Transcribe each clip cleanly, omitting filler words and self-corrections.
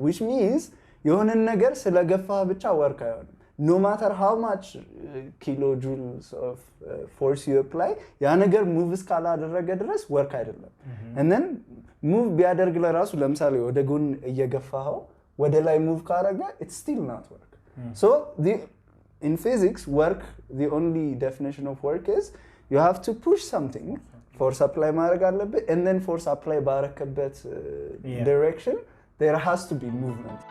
which means የሆነን ነገር ስለገፋህ ብቻ work አይሆንም no matter how much kilojoules of force you apply ያ ነገር move እስካላደረገ ድረስ work አይደለም and then move ቢያደርግ ለራሱ ለምሳሌ ወደ ጎን እየገፋኸው ወደ ላይ move ካረገ it's still not work so in physics work the only definition of work is you have to push something force apply ማድረግ አለበት and then force apply ባረከበት direction there has to be movement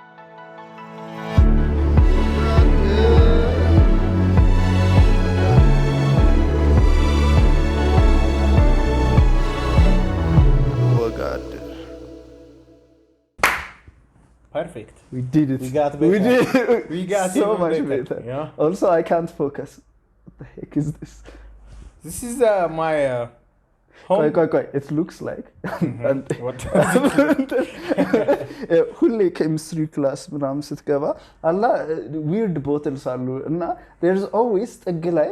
Perfect. We did it. We got better. We got so much better. Yeah. Also, I can't focus. What the heck is this? This is my home. Quite. It looks like. What? ሁሌ chemistry class ምናምን ስትገባ አላ weird bottles አሉ እና there's always ጥግ ላይ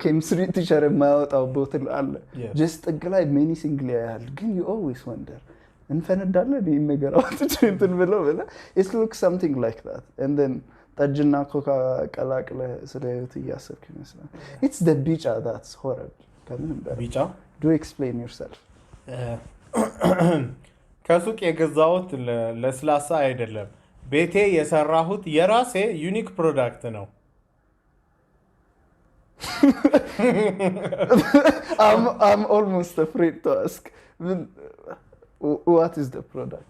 chemistry teacher የማያወጣው bottle አለ. Just ጥግ ላይ menacing ያያል ግን you always wonder. እንፈነዳለን ይሄን ነገር አውጥቼ እንትን ብለው it looks something like that and then ጠጅና ኮካ ቀላቅለ ስለህይወት እያሰብክ ይመስላል it's the bicha that's horrible ከምንም በላይ bicha do explain yourself ከሱቅ የገዛሁት ለስላሳ አይደለም ቤቴ የሰራሁት የራሴ ዩኒክ ፕሮዳክት ነው I'm almost afraid to ask what is the product?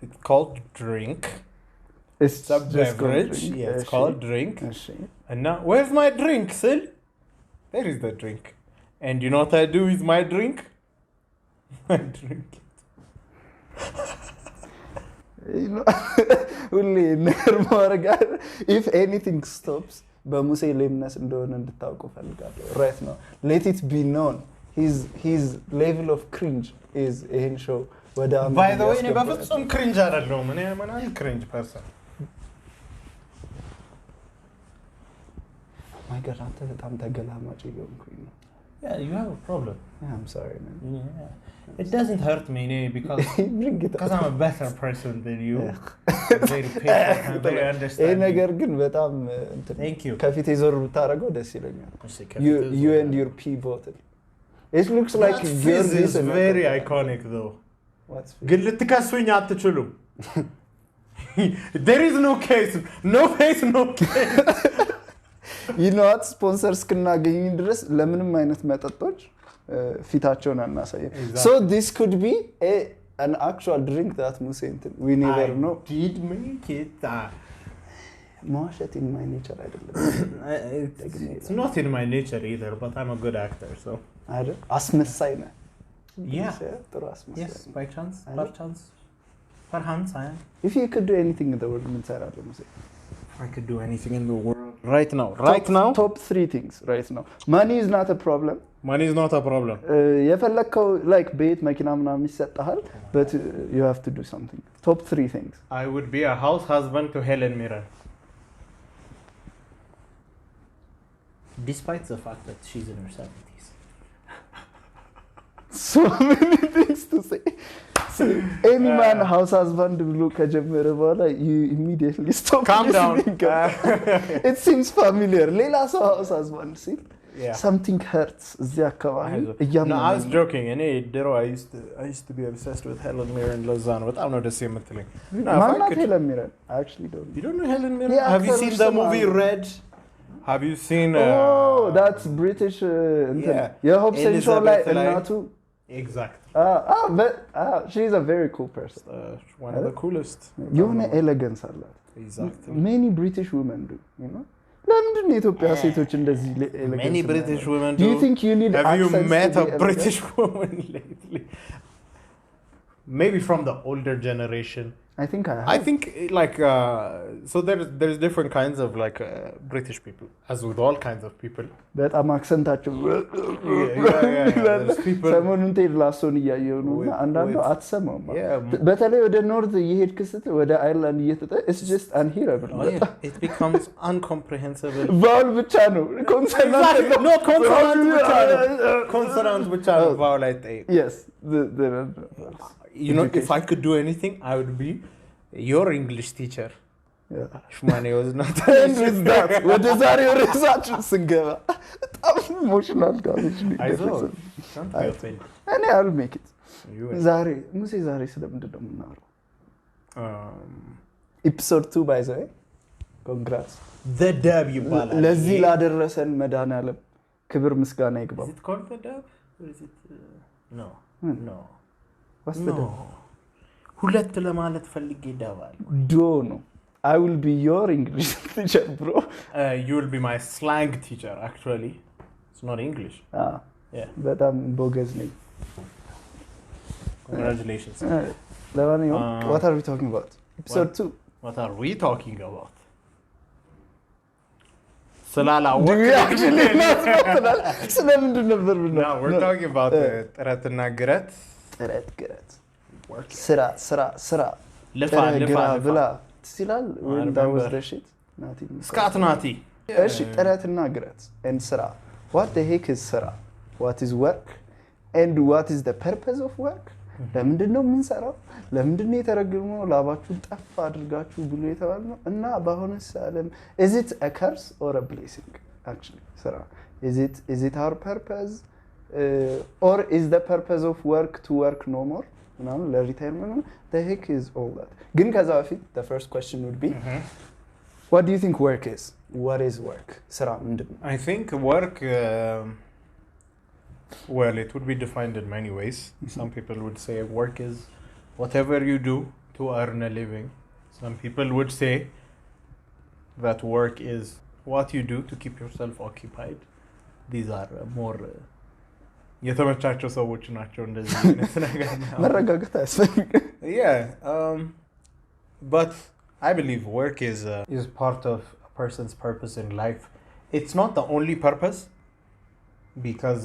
It's called drink. It's a beverage. Yeah, it's called drink. And now, where's my drink, Sil? There is the drink. And you know what I do with my drink? I drink it. You know, only if anything stops, በሙሴ ሌምነስ እንደሆነ እንድታውቁ ፈልጋለሁ. Right now, let it be known. His level of cringe is in show. By the way, እኔ በፍጹም cringe አይደለሁም. እኔ ማን cringe person. My God, አንተ በጣም ተገላማጭ እየሆንኩኝ ነው. Yeah, you have a problem. Yeah, I'm sorry, man. Yeah. It doesn't hurt me because I'm a better person than you. Very patient and very understanding. ይሄ ነገር ግን በጣም Thank you. ከፊቴ ዞር ብታረገው ደስ ይለኛል. You and your pee bottle. It looks like this is very iconic though. What's ግን ልትከሱኝ አትችሉም. There is no case. No face, no case. You know what? Sponsors እስክናገኝ ድረስ ለምንም አይነት መጠጦች ፊታቸውን አናሳየም. So this could be an actual drink that Musa we never know. Did make it. መዋሸት in my nature አይደለም. It's not in my nature either, but I'm a good actor, so. አይደል? አስመሳይ ነህ. Yeah. ጥሩ አስመሳይ. Yes, by chance, perchance. Perchance, I am. If you could do anything in the world, ምን ትሰራለህ ሙሴ? I could do anything in the world right now. Top 3 things right now. Money is not a problem. Money is not a problem. የፈለከው like ቤት መኪና ምናምን ይሰጣል, but you have to do something. Top 3 things. I would be a house husband to Helen Mirren. Despite the fact that she's in her 70s. So many things to say. Any man house husband ብሎ ከጀመረ በኋላ you immediately stop. Calm down. It seems familiar. ሌላ ሰው house husband ሲል Yeah. something hurts እዚህ አካባቢ No, I was joking. እኔ ድሮ I used to be obsessed with Helen Mirren ለዛ ነው በጣም ነው ደስ የምትለኝ. ማናት Helen Mirren? I actually don't. You don't know Helen Mirren? Yeah, have you seen the movie Red? Have you seen Oh, that's British የሆፕ ሴንትራል ላይ እናቱ Exactly. But she's a very cool person. One of the coolest. የሆነ ኤሌጋንስ አላት. Exactly. Many British women do, you know? ለምንድን ነው የኢትዮጵያ ሴቶች እንደዚህ ኤሌጋንስ? Many British women do. Do you think you need Have you met a elegant? British woman lately? Maybe from the older generation. I think I have. I think like so there's different kinds of like British people, as with all kinds of people. በጣም አክሰንታቸው There's people. ሰሞኑን ቴድ ላሶን እያየሁ ነው እና አንዳንዱ አትሰማውም። በተለይ ወደ ኖርዝ እየሄድክ ስትል ወደ አይርላንድ እየተጠ it's just unhearable. It becomes incomprehensible. ቫውል ብቻ ነው ኮንሶናንት No, consonant ብቻ ነው ቫውል አይጠይቅ. Yes. You know, if I could do anything, I would be your English teacher Shmani was not and with that ወደ ዛሬው ርዕሳችን ስንገባ በጣም ኢሞሽናል ዳሜጅ ነው የደረሰው እኔ I'll make it ዛሬ ሙሴ ዛሬ ስለምንድን ነው የምናወራው episode 2 by the way congrats the dub ይባላል ለዚህ ላደረሰን መድኃኒዓለም ክብር ምስጋና ይግባው is it called the dub or is it no what's the dub ሁለት ለማለት ፈልጌ ዳባል ዶ ነው I will be your English teacher bro you will be my slang teacher actually it's not English yeah በጣም ቦገዝ ነኝ congratulations ለማንኛውም what are we talking about episode 2 what are we talking about ስላላወቅ ስለምንድን ነበር no we're talking about ጥረትና ግረት ስራ ልፋ ብላ ትሲላል when that was the shit ስካት ናቲ እሺ ጥረትና ግረት and ስራ what the heck is ስራ what is work and what is the purpose of work ለምንድን ነው የምንሰራው ለምንድን ነው የተረገመው ላባችሁ ጠፋ አድርጋችሁ ብሎ የተባለው እና በአሁንስ ዓለም is it a curse or a blessing actually ስራ is it our purpose or is the purpose of work to work no more ምናምን ለሪታየርመንት the heck is all that ግን ከዛ በፊት the first question would be what do you think work is what is work ስራ ምንድን ነው I think work well it would be defined in many ways some people would say work is whatever you do to earn a living some people would say that work is what you do to keep yourself occupied these are more የተመቻቸው ሰዎች ናቸው እንደዚህ አይነት ነገር መረጋጋት አያስፈልግም yeah but I believe work is part of a person's purpose in life it's not the only purpose because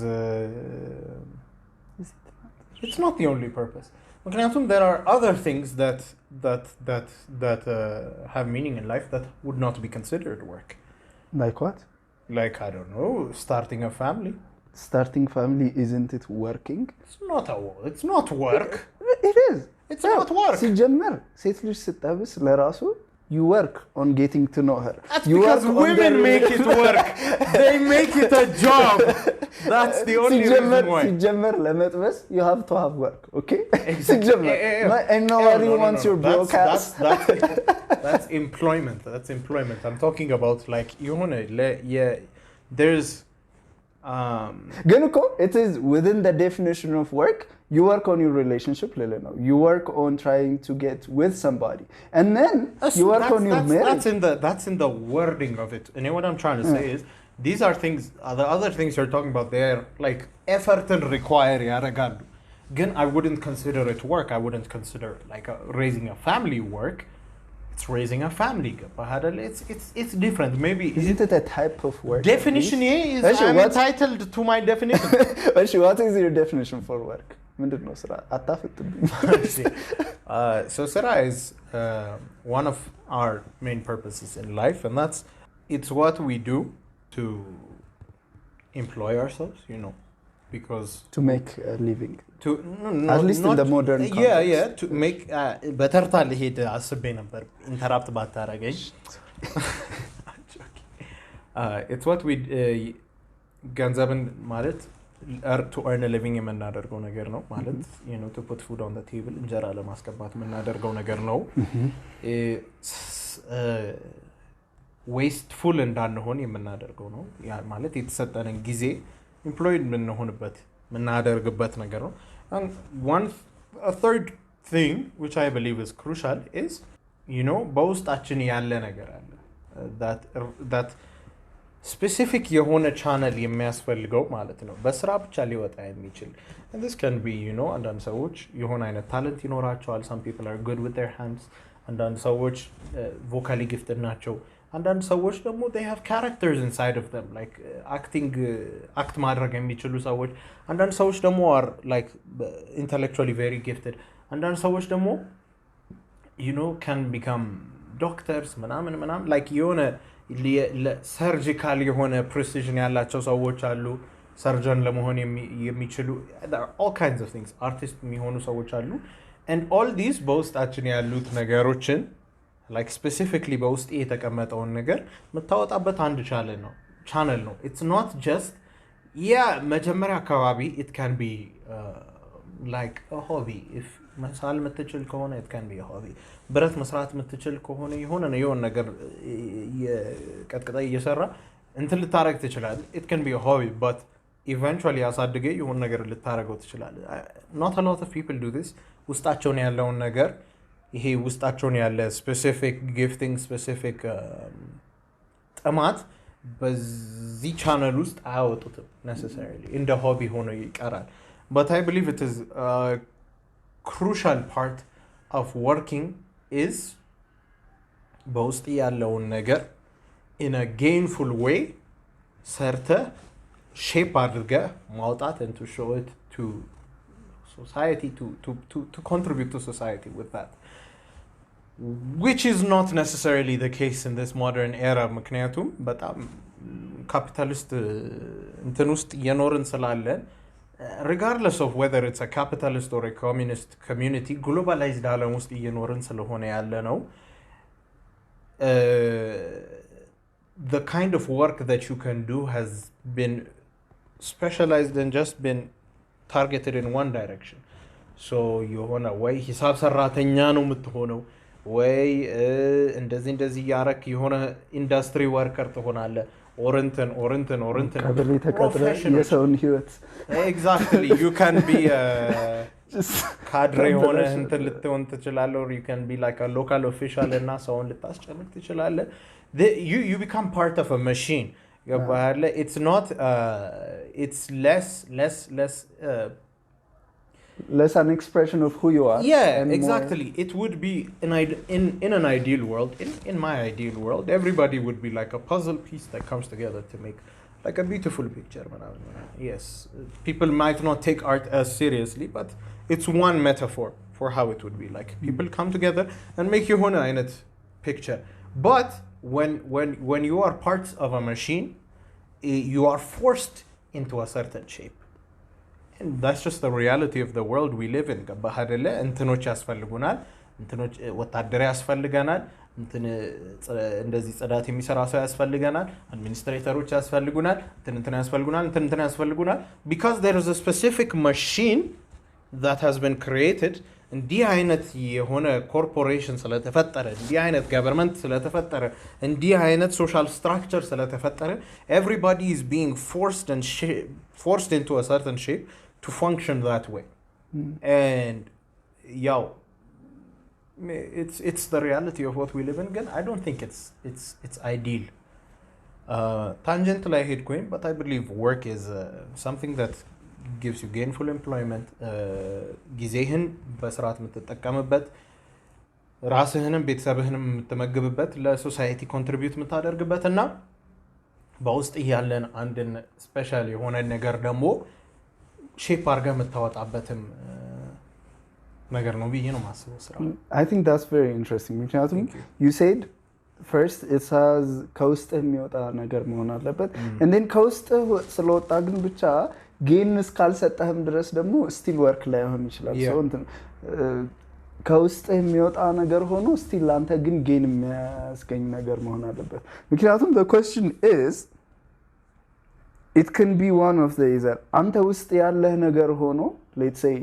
it's not the only purpose ምክንያቱም there are other things that have meaning in life that would not be considered work like what like I don't know starting a family isn't it working it's not work it is it's not work ሲጀመር ሴት ልጅ ስጠብስ ለራሱ you work on getting to know her that's because women make it work they make it a job that's the only reason why ሲጀመር ለመጥበስ you have to have work okay ሲጀመር and nobody wants your broadcast that's employment I'm talking about like there's ግን እኮ it is within the definition of work you work on your relationship you work on trying to get with somebody and then you work on your marriage that's in the wording of it and what I'm trying to say is these are things the other things you're talking about they're like effort and require ያረጋሉ ግን I wouldn't consider it work I wouldn't consider like raising a family work it's raising a family it's different maybe isn't it a type of work definition is I'm entitled to my definition what is your definition for work ምንድነው ስራ አታፍጥብኝ so sira is one of our main purposes in life and it's what we do to employ ourselves because to make a living at least in the modern context. yeah to make በተርታ ልሄድ አስቤ ነበር ኢንተራፕት ባታረገኝ it's what we ገንዘብን ማለት to earn a living የምናደርገው ነገር ነው ማለት to put food on the table እንጀራ ለማስገባት የምናደርገው ነገር ነው wasteful እንዳንሆን የምናደርገው ነው ያ ማለት የተሰጠንን ጊዜ employed የምናደርግበት ነገር ነው and a third thing which I believe is crucial is በውስጣችን ያለ ነገር አለ that specific የሆነ ቻነል የሚያስፈልገው ማለት ነው በስራ ብቻ ሊወጣ የሚችል and this can be አንዳንድ ሰዎች የሆነ አይነት ታለንት ይኖራቸዋል some people are good with their hands አንዳንድ ሰዎች vocally gifted ናቸው አንዳንድ ሰዎች ደግሞ they have characters inside of them like act ማድረግ የሚችሉ ሰዎች አንዳንድ ሰዎች ደግሞ are like intellectually very gifted አንዳንድ ሰዎች ደግሞ can become doctors ምናምን like የሆነ surgical የሆነ precision ያላቸው ሰዎች አሉ surgeon ለመሆን የሚችሉ there are all kinds of things artists የሚሆኑ ሰዎች አሉ and all these በውስጣችን ያሉት ነገሮችን like specifically በውስጥ የተቀመጠውን ነገር መታወጣበት አንድ ቻነል ነው it's not just መጀመሪያ አካባቢ it can be like a hobby if መሳል የምትችል ከሆነ it can be a hobby ብረት መስራት የምትችል ከሆነ የሆነ ነገር ቀጥቅጣ እየሰራ እንትን ልታረግ ትችላለህ it can be a hobby but eventually አሳድገ የሆነ ነገር ልታረገው ትችላለህ not a lot of people do this ውስጣቸውን ያለውን ነገር ይሄ ውስጣቸውን ያለ specific gifting specific ጥማት በዚህ ቻነል ውስጥ አያወጡትም necessarily እንደ hobby ሆኖ ይቀራል but I believe it is a crucial part of working is በውስጥ ያለውን ነገር in a gainful way ሰርተ shape አድርገ ማውጣት and to show it to society to contribute to society with that which is not necessarily the case in this modern era ምክንያቱም በጣም ካፒታሊስት እንትን ውስጥ እየኖርን ስላለን regardless of whether it's a capitalist or a communist community globalized ዓለም ውስጥ እየኖርን ስለሆነ ያለ ነው the kind of work that you can do has been specialized and just been targeted in one direction so የሆነ ወይ ሂሳብ ሰራተኛ ነው የምትሆነው ወይ እንደዚህ ያረክ የሆነ ኢንዱስትሪ ወርከር ትሆናለህ ኦረንተን ቀበሌ ተቀጥረ የሰውን ህይወት exactly you can be ካድሬ ሆነ እንትን ልትሆን ትችላለህ or you can be like a local official እና ሰውን ልታስጨንቅ ትችላለህ you become part of a machine it's not it's less an expression of who you are exactly more... it would be in an ideal world in my ideal world everybody would be like a puzzle piece that comes together to make like a beautiful picture yes people might not take art as seriously but it's one metaphor for how it would be like people come together and make your own picture but when you are parts of a machine you are forced into a certain shape and that's just the reality of the world we live in ገባህ አይደለ እንትኖች ያስፈልጉናል እንትኖች ወታደር ያስፈልገናል እንደዚህ ጽዳት የሚሰራ ሰው ያስፈልገናል አድሚኒስትሬተሮች ያስፈልጉናል እንትን ያስፈልጉናል because there is a specific machine that has been created እንዲህ አይነት የሆነ ኮርፖሬሽን ስለተፈጠረ እንዲህ አይነት ገቨርንመንት ስለተፈጠረ እንዲህ አይነት ሶሻል ስትራክቸር ስለተፈጠረ everybody is being forced into a certain shape to function that way and it's the reality of what we live in again I don't think it's ideal tangent ላይ ሄድኩኝ but I believe work is something that gives you gainful employment ጊዜህን በስርዓት የምትጠቀምበት ራስህንም ቤተሰብህንም የምትመግብበት ለሶሳይቲ ኮንትሪቢዩት የምታደርግበት እና በውስጥ ያለን አንድን ስፔሻል የሆነ ነገር ደግሞ ሼፕ አድርገህ የምታወጣበትም ነገር ነው ብዬ ነው የማስበው ስራ I think that's very interesting ምክንያቱም you said first it has ከውስጥ የሚወጣ ነገር መሆን አለበት and then ከውስጥ ስለወጣ ግን ብቻ ጌን እስካልሰጠህም ድረስ ደግሞ ስቲል ወርክ ላይ ሆን ይችላል so ከውስጥ የሚወጣ ነገር ሆኖ ስቲል አንተ ግን ጌን የሚያስገኝ ነገር መሆን አለበት ምክንያቱም the question is it can be one of the either አንተ ውስጥ ያለህ ነገር ሆኖ let's say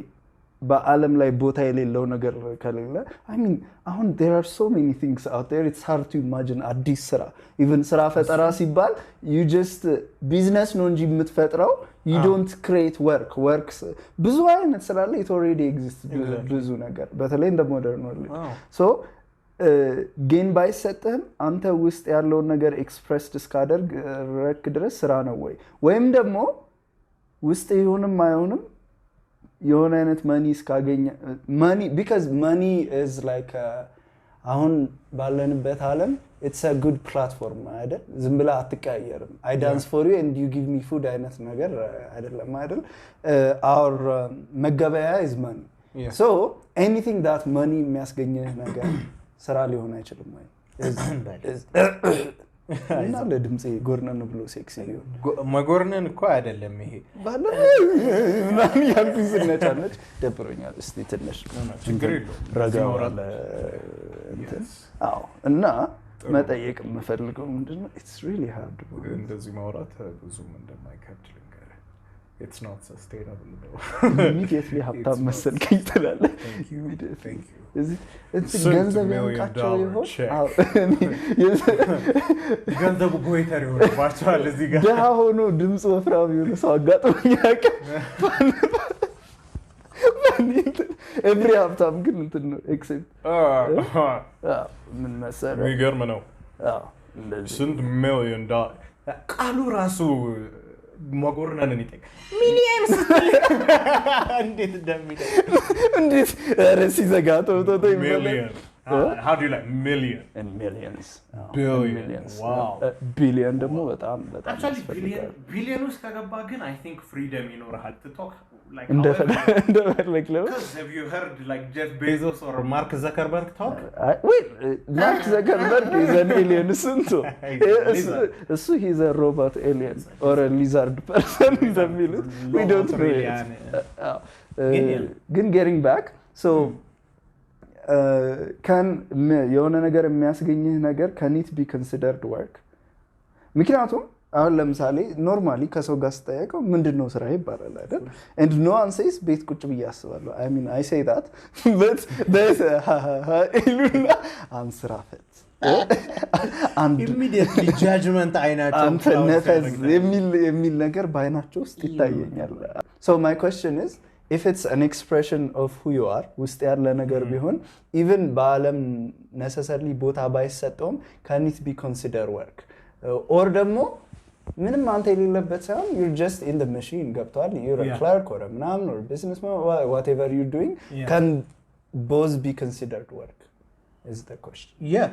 በአለም ላይ ቦታ የሌለው ነገር ከሌለ I mean አሁን there are so many things out there it's hard to imagine አዲስ ስራ even ስራ ፈጠራ ሲባል you just business ነው እንጂ የምትፈጥረው you don't create works ብዙ አይነት ስላለ it already exists ብዙ ነገር በተለይ እንደ ሞደርን ወርልድ so ጌን ባይሰጥህም አንተ ውስጥ ያለውን ነገር ኤክስፕሬስድ እስካደርግ ረክ ድረስ ስራ ነው ወይም ደግሞ ውስጥ ይሁንም አይሆንም የሆነ አይነት ማኒ እስካገኘ money because money is like አሁን ባለንበት ዓለም it's a good platform አይደል ዝም ብላ አትቀያየርም I dance for you and you give me food አይነት ነገር አይደለም አይደል our መገበያ is money so anything that money የሚያስገኝህ ነገር ስራ ሊሆን አይችልም እና ለድምጼ ጎርነን ብሎ ሴክሲ ሊሆን መጎርነን እኮ አይደለም ይሄ ባለ ምናምን ያልኩኝ ስነጫነጭ ደብሮኛል። እስቲ ትንሽ ችግር የለውም ረጋ ባለ እንትን አዎ። እና መጠየቅ የምፈልገው ምንድነው it's really hard እንደዚህ ማውራት ብዙም እንደማይከብድ ልንገርህ። it's not sustainable though. immediately ሀብታም መሰልከኝ ትላለህ። immediately እዚህ ገንዘብ ያንቃቸው ይሆን? አዎ ገንዘቡ ጎይተር ይሆንባቸዋል። እዚህ ጋር ደሃ ሆኖ ድምፅ ወፍራም የሆነ ሰው አጋጥሞኝ ያውቃል። ኤቭሪ ሀብታም ግን እንትን ነው ኤክሴፕት ምን መሰለህ የሚገርም ነው። ስንት ሚሊዮን ዶላር ቃሉ ራሱ መጎርነንን ይጠይቃል። ሚሊየን ስትል እንዴት እንደሚል እንዴት ኧረ ሲዘጋ ተውቶ ሚሊየን how do you like million and millions billions wow billion ደግሞ በጣም actually billion ውስጥ ከገባ ግን I think freedom ይኖርሃል to talk like እንደፈለግ ነው because have you heard like Jeff Bezos or Mark Zuckerberg talk wait Mark Zuckerberg is an alien ስንቱ እሱ he's a robot alien or a lizard person እንደሚሉት we don't know it ግን getting back so can የሆነ ነገር የሚያስገኝህ ነገር can it be considered work? ምክንያቱም አሁን ለምሳሌ ኖርማሊ ከሰው ጋር ስጠየቀው ምንድነው ስራ ይባላል አይደል? and no one says ቤት ቁጭ ብዬ አስባለሁ. I mean I say that but there's ኢሉና አንስራ ፈት and immediately judgment አይናቸው አንተ ነፈዝ የሚል ነገር ባይናቸው ውስጥ ይታየኛል. So my question is if it's an expression of who you are ውስጥ ያለ ነገር ቢሆን even በአለም necessarily ቦታ ባይሰጠውም can it be considered work? or ደግሞ ምንም አንተ የሌለበት ሳይሆን you're just in the machine ገብቷል you're a clerk or a ምናምን or businessman whatever you're doing can both be considered work is the question. Yeah.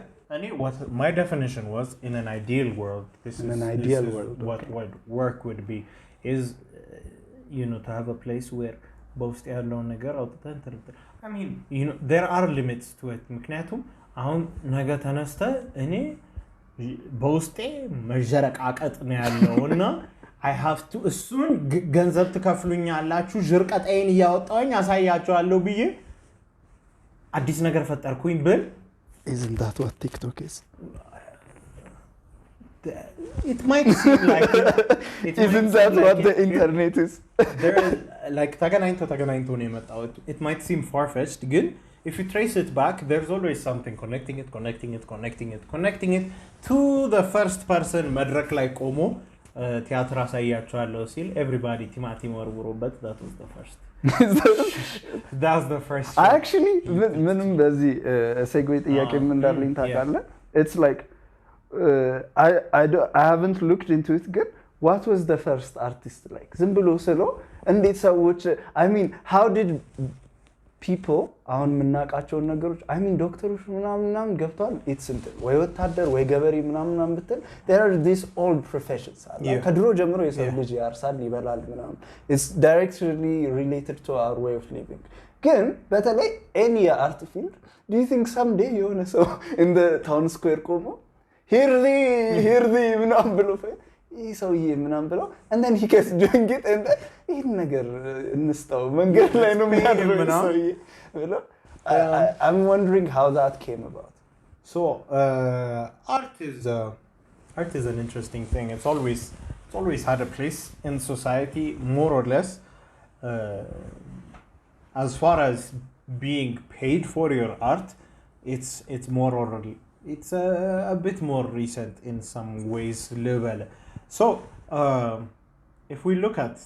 What my definition was in an ideal world this is what work would be is to have a place where በውስጥ ያለው ነገር አውጥተን I mean there are limits to it ምክንያቱም አሁን ነገ ተነስተ እኔ በውስጤ መጀረቃቀጥ ነው ያለውና I have to እሱን ገንዘብ ትከፍሉኛላችሁ ጅርቀጤን ያወጣውኝ አሳያችኋለሁ ብዬ አዲስ ነገር ፈጠርኩኝ ብል isn't that what TikTok is? It might seem like isn't that what the internet is? There is like ተገናኝቶ ነው የመጣው it might seem far-fetched ግን if you trace it back there's always something connecting it to the first person መድረክ ላይ ቆሞ ቲያትር አሳያችኋለሁ ሲል everybody ቲማቲም ወርውሮበት that was the first show. Actually ምንም በዚህ ሴግዌይ ጥያቄ ምን እንዳለኝ ታውቃለህ? It's like I haven't looked into it ግን what was the first artist like? ዝም ብሎ ስሎ እንዴት ሰዎች I mean how did people አሁን የምናውቃቸውን ነገሮች I mean ዶክተሮች ምናምን ገብቷል it's ወይ ወታደር ወይ ገበሬ ምናምን ብትል there are these old professions ከድሮ ጀምሮ የሰው ልጅ ያርሳል ይበላል ምናምን it's directly related to our way of living ግን በተለይ any art field do you think someday የሆነ ሰው in the town square ቆሞ here the ምናምን ብሎ ይህ ሰውዬ ምናምን ብለው and then he keeps doing it and then ይህን ነገር እንስታው መንገድ ላይ ነው የሚያደርገው ሰውዬ ብለው I'm wondering how that came about. So art is an interesting thing. It's always had a place in society more or less as far as being paid for your art it's more or it's a bit more recent in some ways level. So if we look at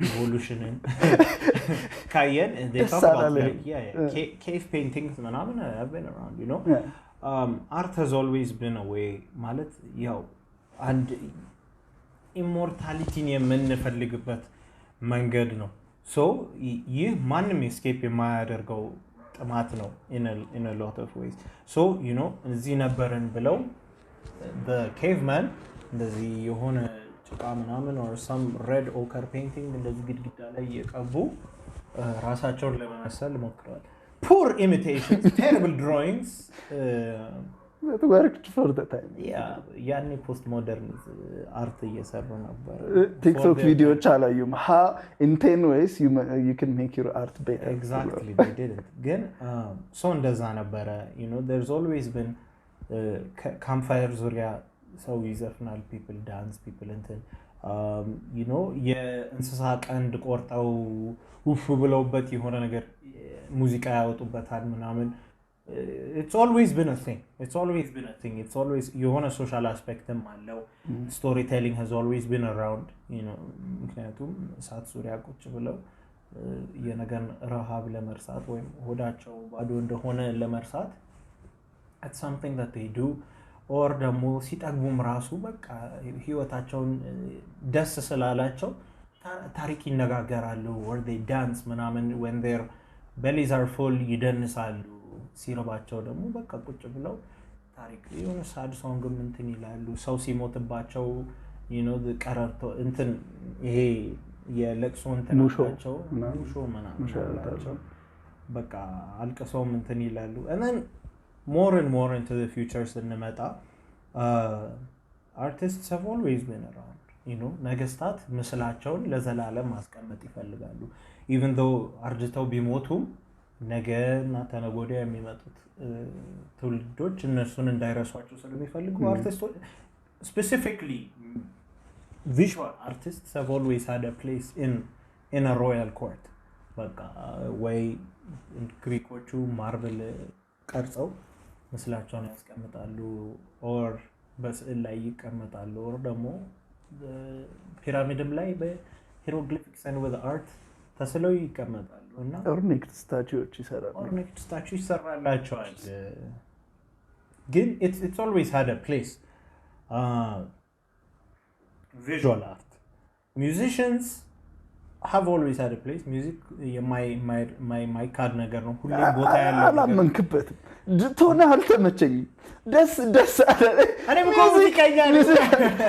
evolution Kayen they talk about like cave paintings have been around art has always been a way ማለት ያው and immortality የምንፈልግበት መንገድ ነው so ይህ ማንም escape የማያደርገው ጥማት ነው in a lot of ways so እዚህ ነበርን ብለው the caveman እንደዚህ የሆነ ጭቃ ምናምን or some red ochre painting እንደዚህ ግድግዳ ላይ የቀቡ ራሳቸውን ለመመሰል ሞክረዋል poor imitations, terrible drawings. That worked for the time. ያኔ ፖስት ሞደርን አርት እየሰሩ ነበር። ቲክቶክ ቪዲዮዎች አላዩም how in 10 ways you can make your art better. Exactly, they didn't. ግን ሰው እንደዛ ነበረ. There's always been campfire ዙሪያ ሰው ይዘፍናል, people dance, people እንትን የእንስሳ ቀንድ ቆርጠው ውፍ ብለውበት የሆነ ነገር ሙዚቃ ያወጡበታል ምናምን. It's always been a thing. It's always የሆነ ሶሻል አስፔክትም አለው. Storytelling has always been around. ምክንያቱም እሳት ዙሪያ ቁጭ ብለው የነገር ረሃብ ለመርሳት ወይም ሆዳቸው ባዶ እንደሆነ ለመርሳት it's something that they do. or ደግሞ ሲጠግቡም ራሱ በቃ ህይወታቸውን ደስ ስላላቸው ታሪክ ይነጋገራሉ. or they dance ምናምን when their bellies are full ይደንሳሉ. ሲረባቸው ደግሞ በቃ ቁጭ ብለው ታሪክ የሆነ ሳድ ሶንግም እንትን ይላሉ. ሰው ሲሞትባቸው ቀረርቶ እንትን ይሄ የለቅሶ እንትናቸው ሙሾ ምናምን አላቸው. በቃ አልቅሰውም እንትን ይላሉ. and then more and more into the future ስንመጣ artists have always been around. ነገስታት ምስላቸውን ለዘላለም ማስቀመጥ ይፈልጋሉ. even though አርጅተው ቢሞቱም ነገና ተነጎዳ የሚመጡት ትውልዶች እነሱን እንዳይረሷቸው ስለሚፈልጉ artists, specifically visual artists, have always had a place in a royal court. በቃ ወይ ግሪኮቹ ማርብል ቀርጸው ምስላቸውን ያስቀምጣሉ or በስዕል ላይ ይቀመጣሉ or ደግሞ ፒራሚድም ላይ በሂሮግሊፊክስ and with art ተስለው ይቀመጣሉ. እና ኦርኔክት ስታቹዎች ይሰራላቸዋል. ግን it's always had a place. Visual art, musicians have always had a place. Music my card ነገር ነው. ሁሌ ቦታ ያለው አላመንክበትም። ቶና አልተመቸኝም። ደስ አለ። እኔ ሙዚቃኛ ነኝ።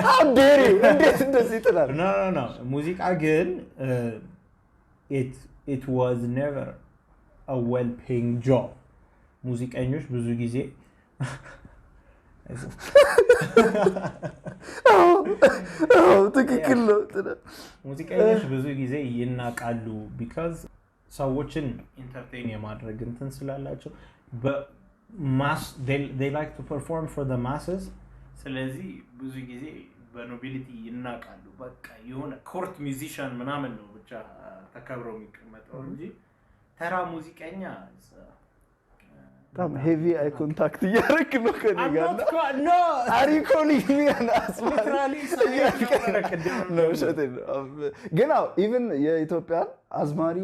how dare you እንዴት እንደዚህ ትላለህ? no ሙዚቃ ግን it was never a well paying job. ሙዚቀኞች ብዙ ጊዜ ትክክል ነው። ሙዚቀኞች ብዙ ጊዜ ይናቃሉ because ሰዎችን ኢንተርቴይን የማድረግ እንትን ስላላቸው they like to perform for the masses. ስለዚህ ብዙ ጊዜ በኖቢሊቲ ይናቃሉ። በቃ የሆነ ኮርት ሚውዚሻን ምናምን ነው ብቻ ተከብረው የሚቀመጠው እንጂ ተራ ሙዚቀኛ በጣም ሄቪ አይ ኮንታክት እያደረክ ነው ከኔ ጋር ነው። አሪኮሊክ ግን ኢቨን የኢትዮጵያን አዝማሪ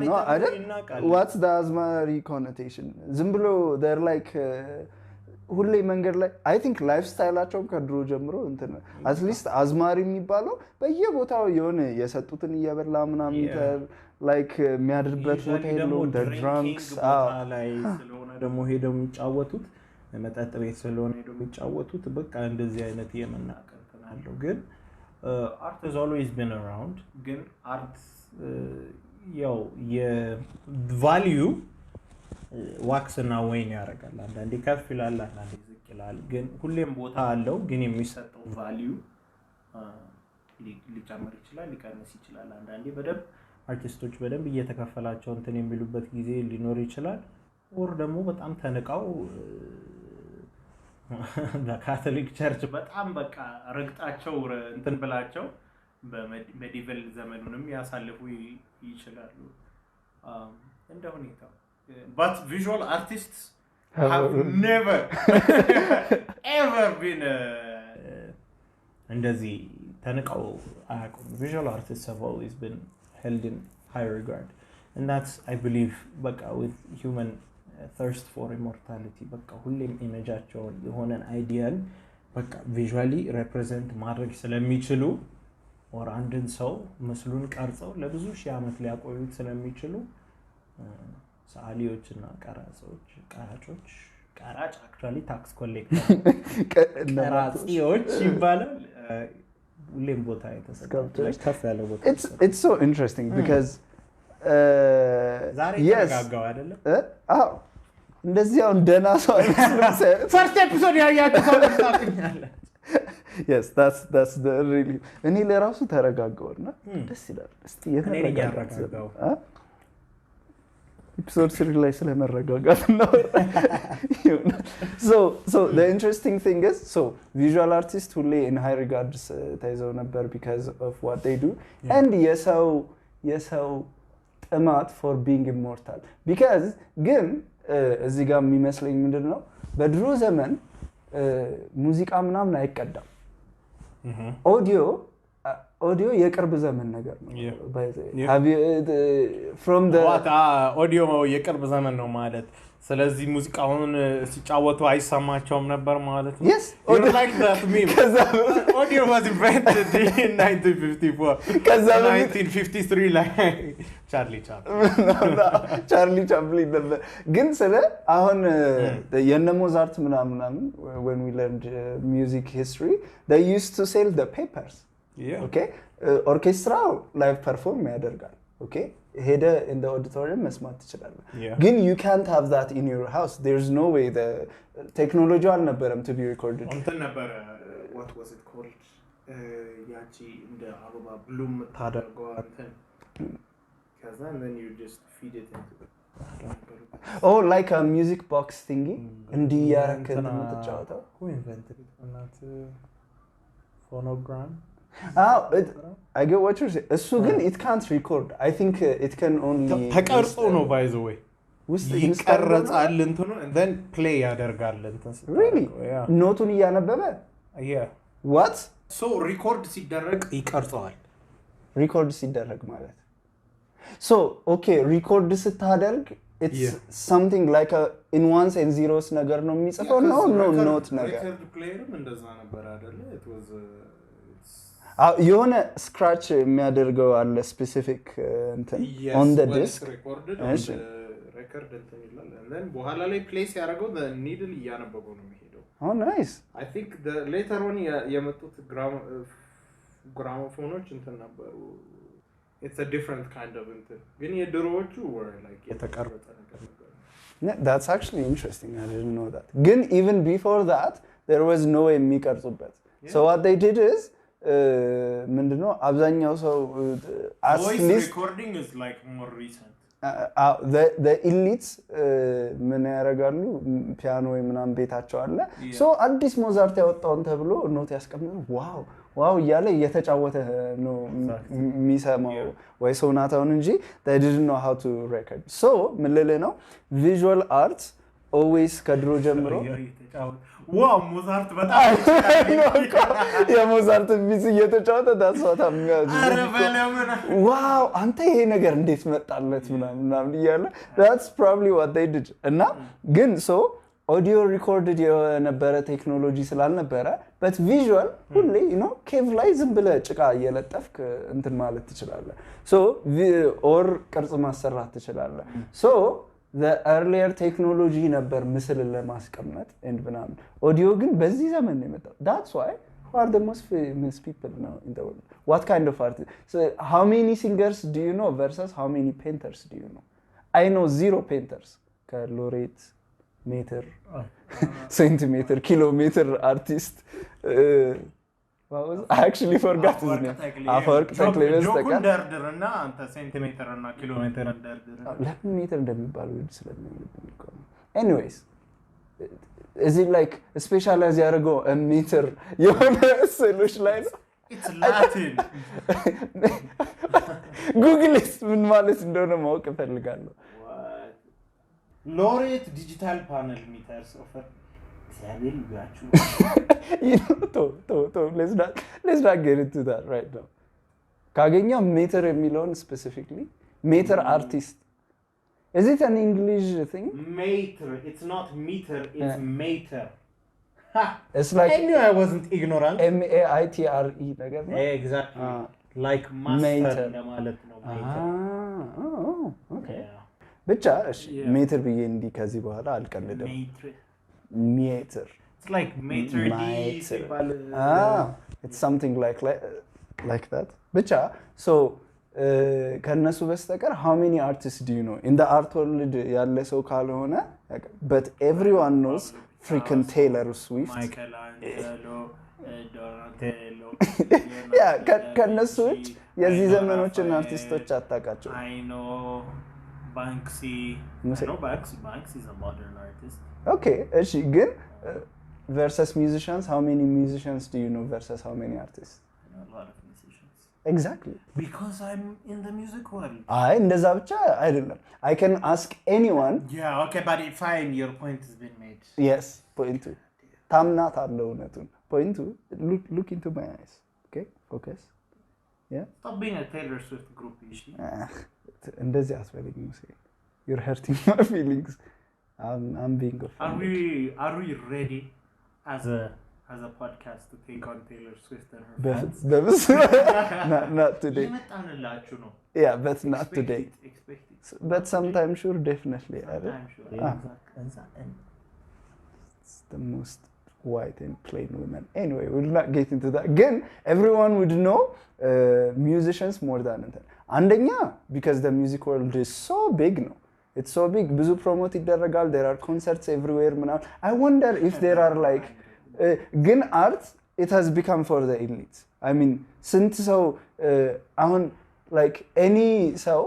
ነው አይደል? ዋትስ ዘ አዝማሪ ኮኖቴሽን? ዝም ብሎ they're like ሁሌ መንገድ ላይ አይ ቲንክ ላይፍ ስታይላቸውም ከድሮ ጀምሮ እንትን አትሊስት አዝማሪ የሚባለው በየቦታው የሆነ የሰጡትን እየበላ ምናምን ላይክ የሚያድርበት ቦታ የለውም። ድራንክስ ላይ ስለሆነ ደግሞ ሄደው የሚጫወቱት መጠጥ ቤት ስለሆነ ሄደው የሚጫወቱት በቃ እንደዚህ አይነት የመናቀር አለው። ግን art has always been around. ግን art ያው የቫልዩ ዋክስ እና ወይን ያደርጋል። አንዳንዴ ከፍ ይላል፣ አንዳንዴ ዝቅ ይላል። ግን ሁሌም ቦታ አለው። ግን የሚሰጠው ቫልዩ ሊጨምር ይችላል፣ ሊቀንስ ይችላል። አንዳንዴ በደንብ አርቲስቶች በደንብ እየተከፈላቸው እንትን የሚሉበት ጊዜ ሊኖር ይችላል። ኦር ደግሞ በጣም ተንቃው በካቶሊክ ቸርች በጣም በቃ ረግጣቸው እንትን ብላቸው በሜዲቨል ዘመኑንም ያሳልፉ ይችላሉ እንደ ሁኔታው። But visual artists have never ever been እንደዚህ ተንቃው አያውቁም። Visual artists have always been held in high regard, and that's I believe በቃ with human thirst for immortality በቃ ሁሌም ኢሜጃቸውን የሆነን አይዲያል በቃ ቪዥዋሊ ሪፕሬዘንት ማድረግ ስለሚችሉ or አንድን ሰው ምስሉን ቀርጸው ለብዙ ሺህ ዓመት ሊያቆዩት ስለሚችሉ ሰዓሊዎችና ቀራጮች ቀራጭ actually tax collector ቀራጺዎች ይባላል ሁሌም ቦታ የተሰጣቸው ከፍ ያለ ቦታ። It's so interesting because ዛሬ yes ተረጋጋው አይደለም አዎ እንደዚህ አሁን ደህና ሰው አይመስልም ፈርስት ኤፒሶድ ያያችሁ ሰው ታውቁኛለህ yes that's the really እኔ ለራሱ ተረጋጋውና ደስ ይላል እስቲ የተረጋጋው ኤፒሶድ 3 ላይ ስለመረጋጋት ነው so the interesting thing is so visual artists ሁሌ in high regards ተይዘው ነበር because of what they do and የሰው ጥማት for being immortal because ግን እዚህ ጋር የሚመስለኝ ምንድነው በድሮ ዘመን ሙዚቃ ምናምን አይቀዳም ኦዲዮ የቅርብ ዘመን ነገር ነው have you from the ኦዲዮ የቅርብ ዘመን ነው ማለት ስለዚህ ሙዚቃውን ሲጫወቱ አይሰማቸውም ነበር ማለት ነው yes you like that meme audio was invented in 1954 ከዛ 1953 ላይ ቻርሊ ቻፕሊን ነበር ግን ስለ አሁን የነ ሞዛርት ምናምን when we learned music history they used to sell the papers okay ኦርኬስትራው ላይቭ ፐርፎርም ያደርጋል okay ሄደ in the auditorium መስማት ትችላለህ ግን you can't have that in your house there's no way the technology አልነበረም to be recorded እንትን ነበር what was it called ያቺ እንደ አበባ ብሉም ታደርገው እንትን ከዛ then you just feed it into the oh like a music box thingy እንዲህ ያረከ ተጫወተው who invented it not phonogram I get what you're saying እሱ ግን it can't record I think it can only ተቀርጾ ነው by the way ይቀርጻል እንትኑ and then play ያደርጋል እንትን really ኖቱን እያነበበ yeah what so record ሲደረግ ይቀርጻል record ሲደረግ ማለት so okay record ስታደርግ it's something like a in ones and zeros ነገር ነው የሚጽፈው no note ነገር record playerም እንደዛ ነበር አይደለ it was የሆነ ስክራች የሚያደርገው አለ ስፔሲፊክ እንትን on the disc recorded record እንትን ይላል and then በኋላ ላይ ፕሌስ ያደርገው the needle እያነበበው ነው የሚሄደው oh nice I think the later on የመጡት ግራሞፎኖች እንትን ነበሩ it's a different kind of እንትን ግን የድሮዎቹ were like የተቀረጸ ነገር ነበር yeah that's actually interesting I didn't know that ግን even before that there was no way የሚቀርጹበት so what they did is ምንድነው አብዛኛው ሰው voice recording is like more recent the elites ምን ያረጋሉ ፒያኖ ወይ ምናምን ቤታቸው አለ so አዲስ ሞዛርት ያወጣውን ተብሎ ኖት ያስቀምጡ ዋው እያለ እየተጫወተ ነው የሚሰማው ወይ ሶናታውን እንጂ they didn't know how to record so ምን ልልህ ነው visual art always ከድሮ ጀምሮ ዋው ሞዛርት በጣም የሞዛርት ቢስ እየተጫወተ ዳስዋታ ዋው አንተ ይሄ ነገር እንዴት መጣለት ምናምን ይያለ that's probably what they did እና ግን so audio recorded የነበረ ቴክኖሎጂ ስላልነበረ but visual ሁሌ you know cave ላይ ዝም ብለህ ጭቃ እየለጠፍክ እንትን ማለት ትችላለህ so or ቅርጽ ማሰራት ትችላለህ so the earlier technology ነበር ምስል ለማስቀመጥ and ምናምን audio ግን በዚህ ዘመን ነው የመጣው that's why who are the most famous people now in the world what kind of art so how many singers do you know versus how many painters do you know I know 0 painters ከሎሬት ሜትር ሴንቲሜትር ኪሎሜትር አርቲስት what was I actually forgot his name አፈወርቅ ተክሌበስ ደርድር እና አንተ ሴንቲሜትር እና ኪሎሜትር ደርድር ለምን ሜትር እንደሚባል ወድ ስለሚያልብኝ እኮ anyways is it like specialize ያደርገው ሜትር የሆነ ስሎች ላይ ነው it's Latin google is ምን ማለት እንደሆነ ማወቅ እፈልጋለሁ laureate digital panel meters offer እግዚአብሔር ይባርካችሁ you know let's not get into that right now ካገኘው ሜትር የሚለውን specifically meter artist is it an English thing meter it's not meter it's meter it's like I knew I wasn't ignorant M-A-I-T-R-E ነገር ነው exactly like master ለማለት ነው oh okay ብቻ እሺ ሜትር ብዬ እንዲ ከዚህ በኋላ አልቀልድም meter it's like meter it's something like that ብቻ so ከነሱ በስተቀር how many artists do you know in the art world ያለ ሰው ካልሆነ but everyone knows freaking Taylor Swift Michelangelo Donatello ከነሱ ውጭ የዚህ ዘመኖችን አርቲስቶች አታውቃቸው I know Banksy Banksy is a modern artist okay እሺ ግን versus musicians how many musicians do you know versus how many artists I know a lot of musicians exactly because I'm in the music world አይ እንደዛ ብቻ አይደለም I can ask anyone yeah okay but fine your point has been made yes point ታምናት አለው እውነቱን point look into my eyes okay focus yeah stop being a Taylor Swift group usually እንደዚህ አስፈልግ ነው you're hurting my feelings I'm being offended are we ready as a podcast to take on Taylor Swift and her fans not today ይመጣንላችሁ ነው yeah but not today expect it but sometime sure definitely sometime sure exactly it's the most white and plain women anyway we'll not get into that again everyone would know musicians more than that አንደኛ because the music world is so big no it's so big ብዙ promote ይደረጋል there are concerts everywhere ምናምን I wonder if there are like ግን art it has become for the elites I mean ስንት ሰው አሁን like any ሰው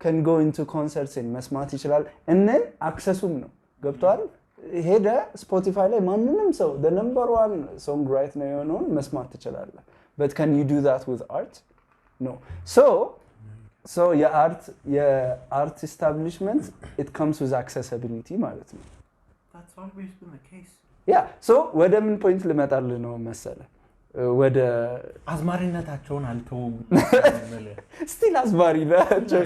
can go into concerts and መስማት ይችላል and then accessum ነው ገብቷል ሄደ ስፖቲፋይ ላይ ማንንም ሰው the number one song right now የሆነውን መስማት ትችላለህ but can you do that with art no so የart establishment it comes with accessibility ማለት ነው that's always been the case yeah so ወደ ምን ፖይንት ልመጣልህ ነው መሰለ ወደ አዝማሪነታቸውን አልተው still አዝማሪ ናቸው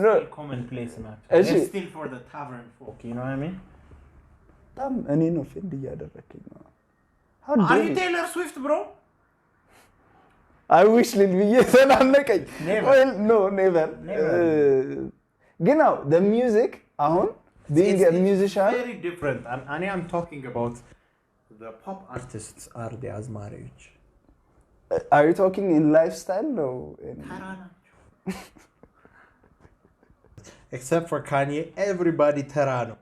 no common place ናቸው still for the tavern folk you know what I mean በጣም እኔ ነው ፊልድ እያደረከኝ ነው are you Taylor Swift bro I wish ልልብዬ ተናነቀኝ well no never ግን now the music አሁን being a musician very different I'm talking about the pop artists are the azmarich are you talking in lifestyle no except for Kanye everybody terano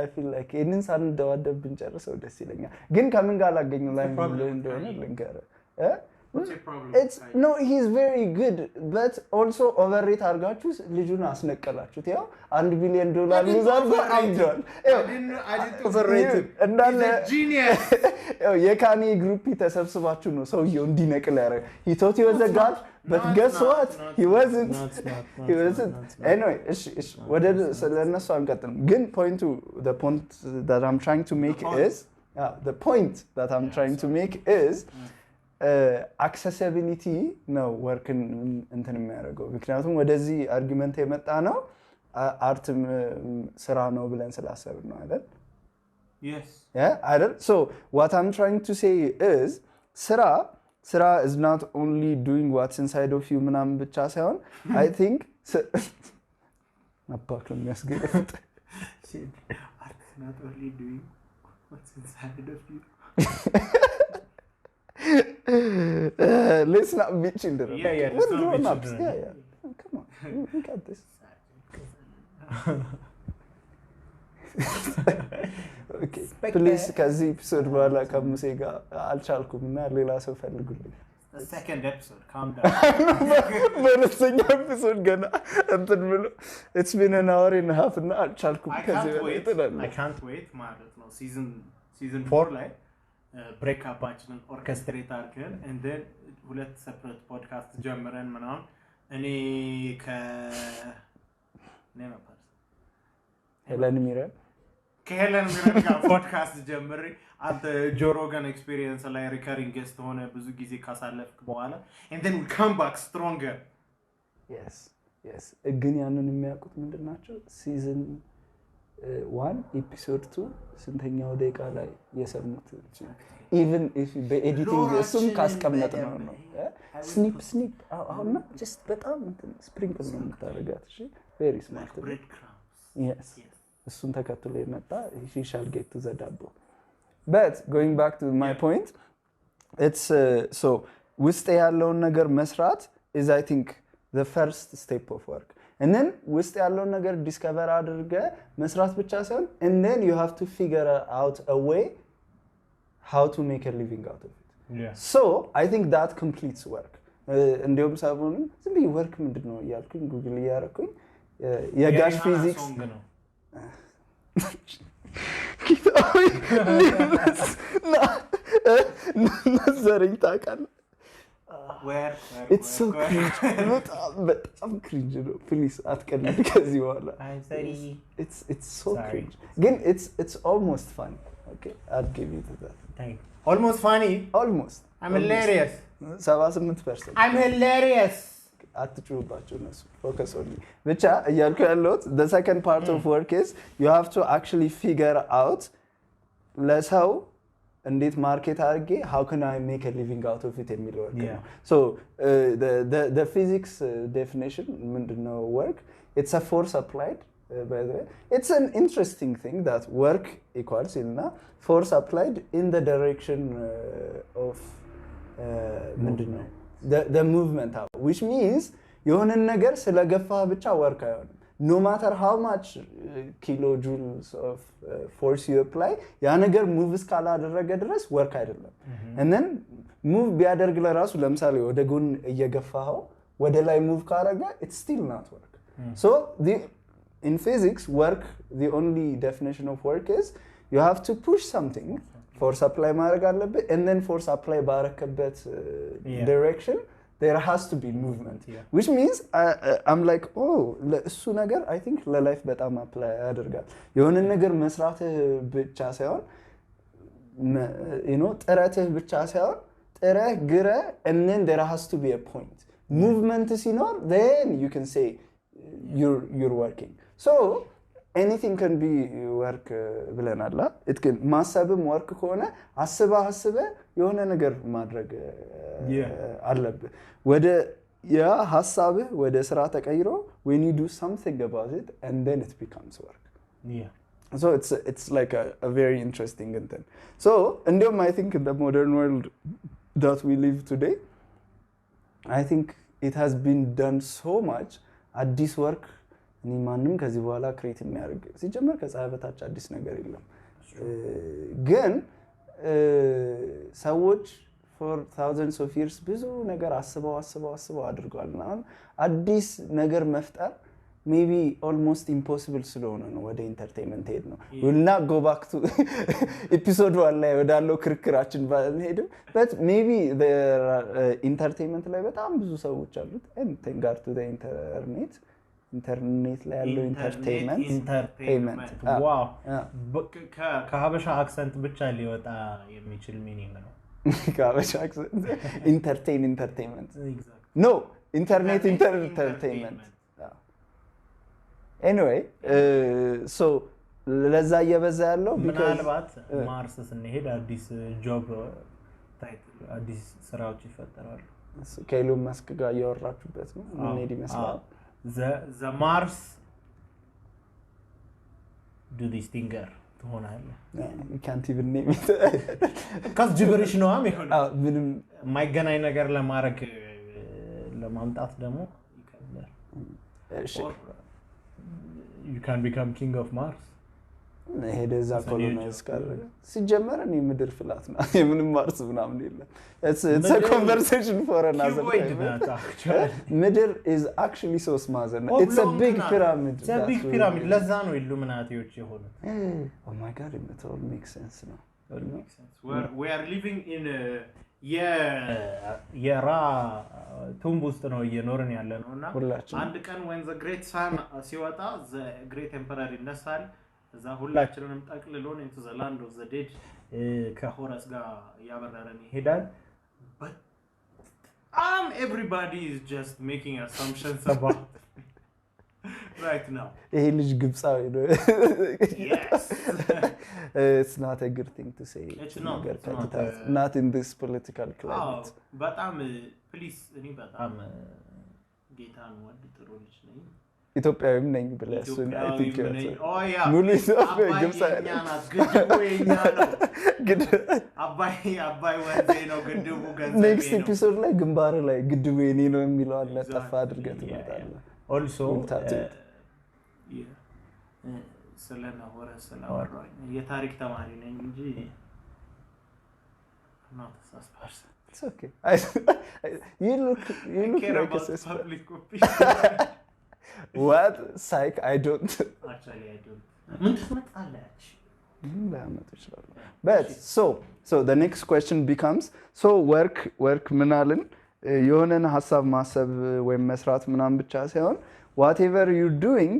I feel like ይህንን ሳንደዋደብ ብንጨርሰው ደስ ይለኛል ግን ከምን ጋር ላገኘው ላይ እንደሆነ ልንገርህ what's your problem it's no he's very good but also overrate አርጋችሁ ልጁን አስነቀላችሁት ያው $1 billion ሉዛር አምጇል I didn't overrate him እንዳለ genius ያው የካኒ ግሩፕ ተሰብስባችሁ ነው ሰውየው እንዲነቅል ያረጋ he thought he was a god but guess what he wasn't anyway እሺ ወደ ስለነሱ አንቀጥልም ግን the point that I'm trying to make is the point that I'm trying to make is accessibility ነው ወርክን እንትን የሚያደርገው ምክንያቱም ወደዚህ አርጊመንት የመጣ ነው አርት ስራ ነው ብለን ስላሰብን ነው አይደል yes አይደል so what I'm trying to say is ስራ is not only doing what's inside of you ምናምን ብቻ ሳይሆን I think አባክ ነው የሚያስገርም art is not only doing what's inside of you let's not be children let's not be children yeah come on we got this okay please ከዚህ ኤፒሶድ በኋላ ከሙሴ ጋር አልቻልኩምና ሌላ ሰው ፈልጉልኝ the second episode calm down በሁለተኛው ኤፒሶድ ገና እንትን ብሎ it's been an hour and a half እና አልቻልኩም ከዚህ I can't wait ማለት ነው season 4 ላይ ብሬክአፓችንን ኦርኬስትሬት አድርገን and then ሁለት separate podcast ጀምረን ምናምን እኔ ሄለን ሚረን ጋር ፖድካስት ጀምሬ አንተ ጆሮገን ኤክስፒሪየንስ ላይ ሪከሪንግ ጌስት ሆነ ብዙ ጊዜ ካሳለፍክ በኋላ and then we come back stronger yes ግን ያንን የሚያውቁት ምንድናቸው season 1 episode 2 ስንተኛው ደቂቃ ላይ የሰሙት even if በኤዲቲንግ እሱም ካስቀመጥ ነው ስኒፕ አሁን just በጣም ስፕሪንክል ነው የምታደርጋት እሺ very smart yes እሱን ተከትሎ የመጣ he shall get to the double but going back to my point it's so ውስጥ ያለውን ነገር መስራት is I think the first step of work and then ውስጥ ያለውን ነገር discover አድርገ መስራት ብቻ ሳይሆን and then you have to figure out a way how to make a living out of it. Yeah. So I think that completes work. እንዲሁም ሰሞኑን ዝም ብዬ ወርክ ምንድን ነው እያልኩኝ ጉግል እያደረኩኝ የጋሽ ፊዚክስ ዘረኝ ታውቃለህ? It's so cringe. በጣም cringe ነው። Please አትቀልድ ከዚህ በኋላ። It's so cringe. ግን it's almost funny. Okay, I'll give you to that. Thank you. Almost funny? Almost. I'm hilarious. 78%. I'm hilarious. አትጩባቸው እነሱ focus on me. ብቻ እያልኩ ያለሁት the second part of work is you have to actually figure out ለሰው እንዴት ማርኬት አድርጌ how can I make a living out of it የሚለው work ነው. So the physics definition ምንድነው work? It's a force applied by the way. It's an interesting thing that work equals እና force applied in the direction of ምንድነው the movement out, which means የሆነን ነገር ስለገፋህ ብቻ work አይሆንም. No matter how much kilojoules of force you apply ያ ነገር move እስካላደረገ ድረስ work አይደለም. And then move ቢያደርግ ለራሱ ለምሳሌ ወደ ጎን እየገፋኸው ወደ ላይ move ካረገ it's still not work. So in physics work, the only definition of work is you have to push something, force apply ማድረግ አለብህ, and then force apply ባረከበት direction there has to be movement. Which means I'm like oh እሱ ነገር I think ለላይፍ በጣም apply ያደርጋል. የሆነ ነገር መስራትህ ብቻ ሳይሆን you know ጥረትህ ብቻ ሳይሆን ጥረህ ግረህ and then there has to be a point. Movement ሲኖር then you can say you're working. So anything can be work ብለናል. it can ማሰብም work ከሆነ አስበህ የሆነ ነገር ማድረግ አለብህ ወደ ያ ሐሳብህ ወደ ስራ ተቀይሮ when you do something about it and then it becomes work. So it's like a very interesting thing. So እንዲሁም I think in the modern world that we live today I think it has been done so much አዲስ work እኔ ማንም ከዚህ በኋላ ክሬት የሚያደርግ ሲጀመር ከፀሐይ በታች አዲስ ነገር የለም ግን ሰዎች for thousands of years ብዙ ነገር አስበው አድርገዋልና አዲስ ነገር መፍጠር maybe almost impossible ስለሆነ ነው ወደ ኢንተርቴይንመንት ሄድ ነው we'll not go back to episode 1 ላይ ወዳለው ክርክራችን ባንሄድም but maybe the entertainment ላይ በጣም ብዙ ሰዎች አሉት and thank God to the ኢንተርኔት ላይ ያለው ኢንተርቴይንመንት ዋው ከሀበሻ አክሰንት ብቻ ሊወጣ የሚችል ሚኒንግ ነው ከሀበሻ አክሰንት ኢንተርቴይንመንት ኖ ኢንተርኔት ኢንተርቴይንመንት anyway so ለዛ እየበዛ ያለው ምናልባት ማርስ ስንሄድ አዲስ ጆብ ታይትል አዲስ ስራዎች ይፈጠራሉ ከኤሎን መስክ ጋር እያወራችሁበት ነው ምን ሄድ ይመስላል the Mars do this thinger ትሆናለህ you can't even name it cuz gibberish ነው የሚሆነው ምንም ማይገናኝ ነገር ለማድረግ ለማምጣት ደግሞ ይከብዳል እሺ you can become king of Mars ሄደዛ ኮሎናይዝ ካደረገ ሲጀመር እኔ ምድር ፍላት ነው የምንም ማርስ ምናምን የለም it's a conversation for another time ምድር is actually so small it's a big pyramid it's a big pyramid ለዛ ነው ኢሉሚናቲዎች የሆኑት oh my god it all makes sense now it makes sense we are living in የራ ቱምብ ውስጥ ነው እየኖርን ያለ ነውና አንድ ቀን when the great sun ሲወጣ the great emperor ይነሳል እዛ ሁላችንንም ጠቅልሎን into the land of the dead ከሆረስ ጋር ያበረረን ይሄዳል but everybody is just making assumptions about right now ይሄ ልጅ ግብጻዊ ነው yes it's not a good thing to say it's not in this political climate በጣም please እኔ በጣም ጌታን ወድ ጥሩ ልጅ ነኝ ኢትዮጵያዊም ነኝ ብለህ እሱን አይ ቲንክ ሙሉ ኢትዮጵያ ግብፃዊ አባይ ወንዜ ነው ግድቡ ገንዘቤ ነው ኔክስት ኤፒሶድ ላይ ግንባር ላይ ግድቡ የኔ ነው የሚለው አለ ጠፋ አድርገህ ትመጣለህ also ስለናወራ ስላወራኝ የታሪክ ተማሪ ነኝ እንጂ not a suspect. It's okay. You look care like about a suspect. public opinion. What? Psych, I don't. Actually, I don't. ምን ትመጣለች? But so the next question becomes so work ምናልን የሆነን ሐሳብ ማሰብ ወይም መስራት ምናምን ብቻ ሳይሆን whatever you're doing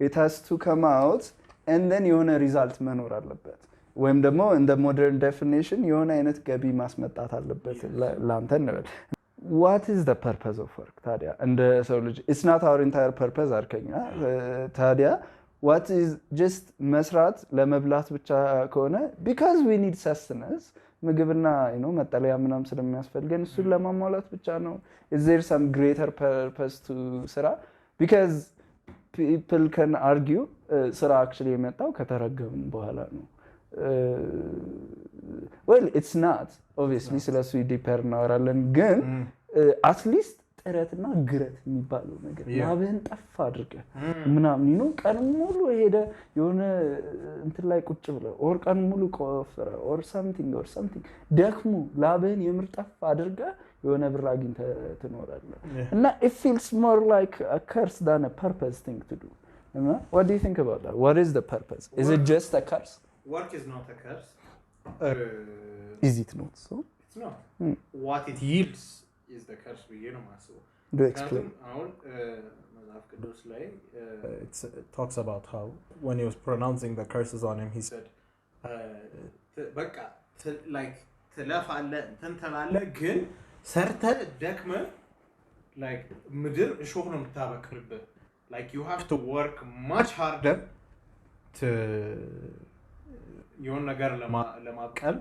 it has to come out and then የሆነ ሪዛልት መኖር አለበት ወይም ደግሞ እንደ ሞደርን ዴፊኒሽን የሆነ አይነት ገቢ ማስመጣት አለበት ላንተ ነው what is the purpose of work ታዲያ እንደ ሰው ልጅ it's not our entire purpose አርከኛ ታዲያ what is just መስራት ለመብላት ብቻ ከሆነ because we need sustenance ምግብና መጠለያ ምናምን ስለሚያስፈልገን እሱን ለማሟላት ብቻ ነው is there some greater purpose to ስራ because people can argue ስራ actually የመጣው ከተረገሙ በኋላ ነው well it's not obviously ስለሱ ዲፐር እናወራለን ግን at least ጥረትና ግረት የሚባለው ነገር ላብህን ጠፋ አድርገህ ምናምን ቀን ሙሉ ሄደ የሆነ እንትን ላይ ቁጭ ብለ ኦር ቀን ሙሉ ቆፍረ or something ደክሙ ላብህን የምር ጠፋ አድርገህ የሆነ ብር አግኝተህ ትኖራለህ እና it feels more like a curse than a purpose thing to do what do you think about that what is the purpose is it just a curse work is not a curse is it not so it's not what it yields is the curse we know maso do explain አሁን መጽሐፍ ቅዱስ ላይ it talks about how when he was pronouncing the curses on him he said በቃ like ትለፋለህ እንትን ትላለህ ግን ሰርተህ ደክመህ like ምድር እሾህ ነው የምታበቅልብህ like you have to work much harder to የሆነ ነገር ለማቀል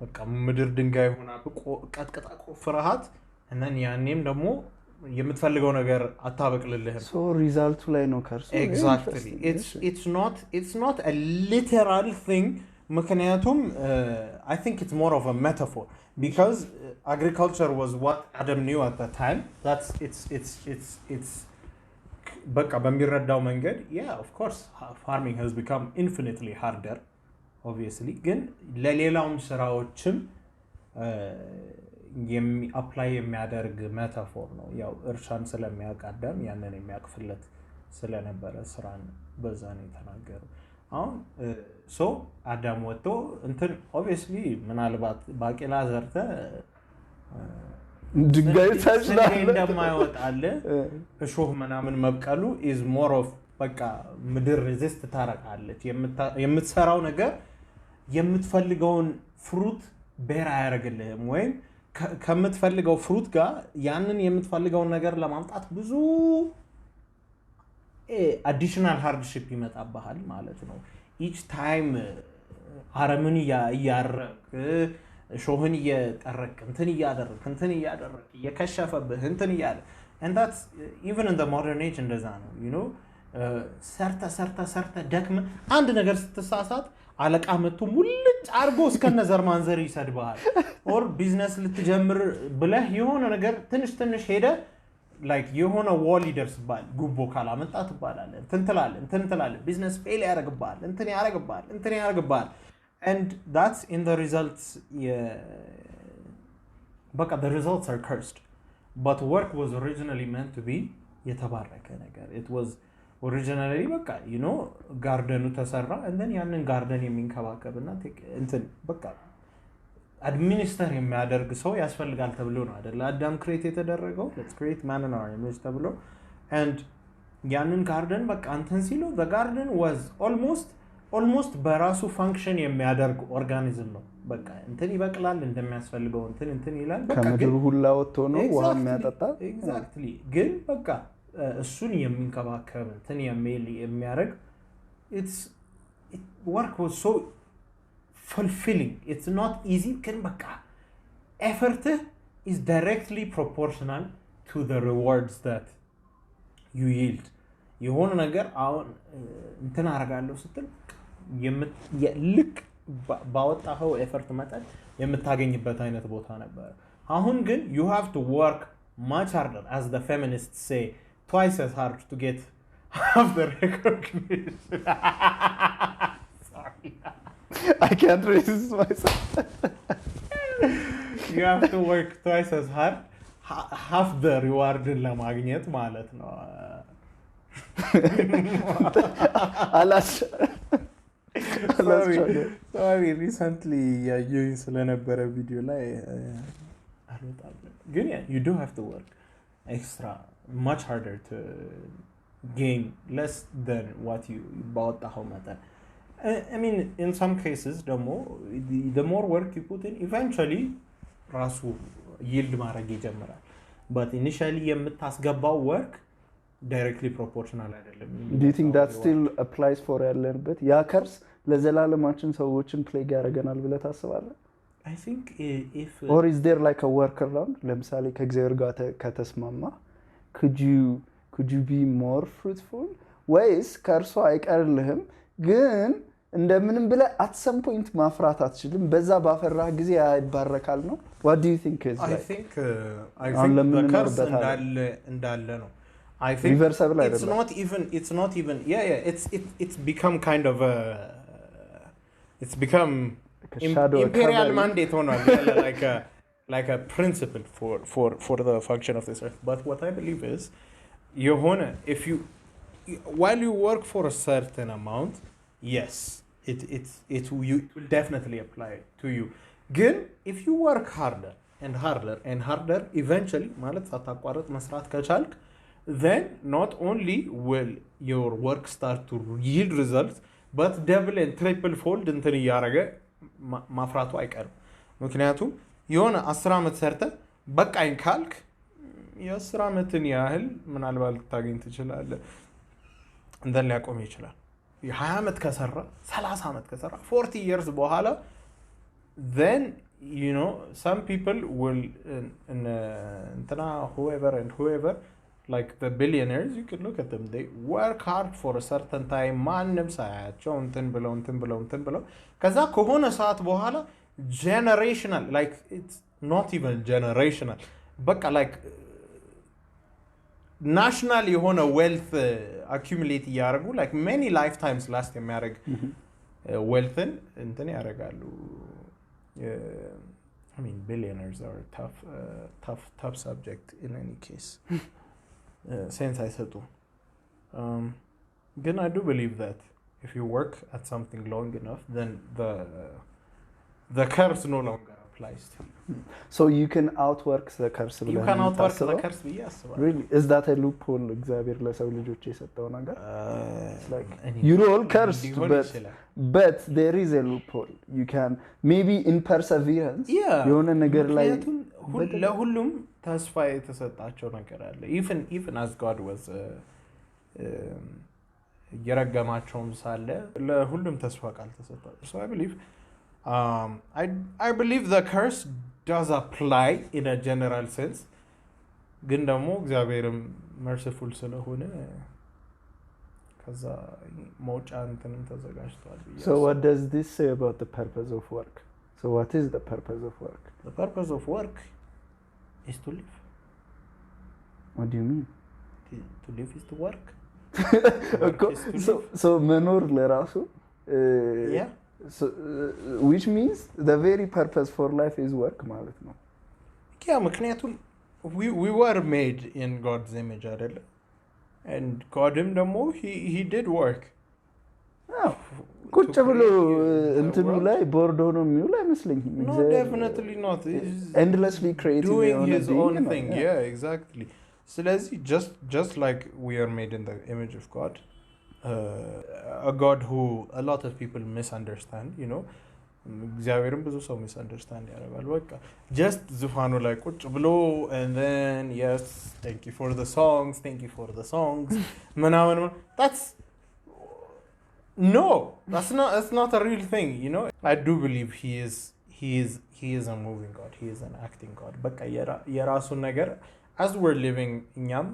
በቃ ምድር ድንጋይ ሆና ቀጥቅጣ ቆፍረሃት እና ያኔም ደግሞ የምትፈልገው ነገር አታበቅልልህም so ሪዛልቱ ላይ ነው ከርሱ exactly it's not a literal thing ምክንያቱም I think it's more of a metaphor because agriculture was what Adam knew at the time that's it's በቃ በሚረዳው መንገድ yeah of course farming has become infinitely harder obviously ግን ለሌላውም ስራዎችም አፕላይ የሚያደርግ ሜታፎር ነው ያው እርሻን ስለሚያቃደም ያንን የሚያቅፍለት ስለነበረ ስራን በዛ ነው የተናገረው አሁን ሶ አዳም ወጥቶ እንትን obviously ምናልባት ባቄላ ዘርተ ድንጋይ ታጭላለ እንደማይወጣለ እሾህ ምናምን መብቀሉ is more of በቃ ምድር ሬዚስት ታረቃለች የምትሰራው ነገር የምትፈልገውን ፍሩት ቤር አያረግልህም ወይም ከምትፈልገው ፍሩት ጋር ያንን የምትፈልገውን ነገር ለማምጣት ብዙ additional hardship ይመጣብሃል ማለት ነው each time አረምን ያያረቅ ሾህን እየጠረቅ እንትን እያደረክ እየከሸፈብህ እንትን እያለ and that's even in the modern age እንደዛ ነው you know ሰርተ ደክመ አንድ ነገር ስትሳሳት አለቃ መጥቶ ሙልጭ አርጎ እስከነ ዘርማንዘር ይሰድባል or ቢዝነስ ልትጀምር ብለህ የሆነ ነገር ትንሽ ሄደ like የሆነ ዋል ይደርስባል ጉቦ ካላመጣ ትባላለህ እንትን ትላለህ ቢዝነስ ፌል ያደርግባል እንትን ያደርግባል and that's in the results በቃ the results are cursed but work was originally meant to be የተባረከ ነገር it was originally በቃ you know ጋርደኑ ተሰራ and then ያንን ጋርደን የሚንከባከብና እንትን በቃ አድሚኒስተር የሚያደርግ ሰው ያስፈልጋል ተብሎ ነው አይደል አዳም ክሬት የተደረገው let's create man in our image ተብሎ and ያንን ጋርደን በቃ እንትን ሲሉ the garden was almost በራሱ ፋንክሽን የሚያደርግ ኦርጋኒዝም ነው በቃ እንትን ይበቅላል እንደሚያስፈልገው እንትን ይላል በቃ ከምድር ሁላ ወጥቶ ነው ውሃ የሚያጠጣ exactly ግን በቃ እሱን የሚንከባከብ እንትን የሚያደርግ work was so fulfilling it's not easy ግን በቃ effort is directly proportional to the rewards that you yield የሆነ ነገር አሁን እንትን አደርጋለሁ ስትል ልክ ባወጣኸው ኤፈርት መጠን የምታገኝበት አይነት ቦታ ነበር። አሁን ግን you have to work much harder, as the feminists say, twice as hard to get half the recognition. Sorry. I can't resist myself. You have to work twice as hard, half the reward ለማግኘት ማለት ነው። Sorry, recently ያየሁኝ ስለነበረ ቪዲዮ ላይ አልወጣለም። ግን you do have to work extra much harder to gain less than what you ባወጣኸው መጠን። I mean, in some cases ደግሞ the more work you put in, eventually ራሱ yield ማድረግ ይጀምራል። But initially የምታስገባው work directly proportional አይደለም። Do you think that still applies for ያለንበት ያ ከርስ ለዘላለማችን ሰዎችን ፕሌግ ያደርገናል ብለህ ታስባለህ? I think if or is there like a workaround? ለምሳሌ ከእግዚአብሔር ጋር ከተስማማ could you be more fruitful? ወይስ ከእርሱ አይቀርልህም ግን እንደምንም ብለህ at some point ማፍራት አትችልም በዛ ባፈራህ ጊዜ ይባረካል ነው? What do you think is I like? think the curse እንዳለ ነው. I think reversible it's not even it's become kind of a it's become imperial mandate ሆኗል like a principle for the function of this earth. But what I believe is if you while you work for a certain amount, yes, it will definitely apply to you. ግን if you work harder and harder and harder, eventually ማለት ሳታቋርጥ መስራት ከቻልክ, then not only will your work start to yield results, but double and triple fold እንትን እያደረገ ማፍራቱ አይቀርም። ምክንያቱም የሆነ 10 ዓመት ሰርተህ በቃኝ ካልክ የ10 ዓመትን ያህል ምናልባት ልታገኝ ትችላለህ። እንደን ሊያቆም ይችላል። የ20 ዓመት ከሰራ 30 ዓመት ከሰራ 40 years በኋላ then you know some people will whoever like the billionaires, you can look at them, they work hard for a certain time, ማንም ሳያቸው እንትን ብለው ከዛ ከሆነ ሰዓት በኋላ generational, like it's not even generational, በቃ like national የሆነ wealth accumulate እያደረጉ like many lifetimes last የሚያደርግ wealthን እንትን ያደርጋሉ። I mean, billionaires are a tough subject in any case. Sense አይሰጡም። ግን I do believe that if you work at something long enough, then the curse no longer applies to you. So you can outwork the curse. You can outwork the curse, yes. Really? Is that a loophole? እግዚአብሔር ለሰው ልጆች የሰጠው ነገር? Like you're all cursed, but there is a loophole. You can maybe in perseverance. የሆነ ነገር ላይ ለሁሉም ተስፋ የተሰጣቸው ነገር አለ። even as God was የረገማቸውም ሳለ ለሁሉም ተስፋ ቃል ተሰጣቸው። So I believe the curse does apply in a general sense. ግን ደግሞ እግዚአብሔርም merciful ስለሆነ ከዛ መውጫ እንትንም ተዘጋጅቷል። So what does this say about the purpose of work? So what is the purpose of work? The purpose of work is to live. What do you mean? To live is to work. So መኖር ለራሱ yeah. So which means the very purpose for life is work ማለት ነው። Yeah, ምክንያቱም we were made in God's image አይደለ? And Godም ደግሞ he did work. ቁጭ ብሎ እንትኑ ላይ ቦርድ ሆኖ የሚውል አይመስለኝም። No, definitely not. He's endlessly creating doing his own thing. Yeah, exactly. ስለዚህ just like we are made in the image of God, a God who a lot of people misunderstand, you know. እግዚአብሔርም ብዙ ሰው misunderstand ያደርጋል። በቃ just ዙፋኑ ላይ ቁጭ ብሎ and then yes, thank you for the songs ምናምን that's no, that's not a real thing, you know. I do believe he is a moving God, he is an acting God. በቃ የራሱን ነገር as we're living እኛም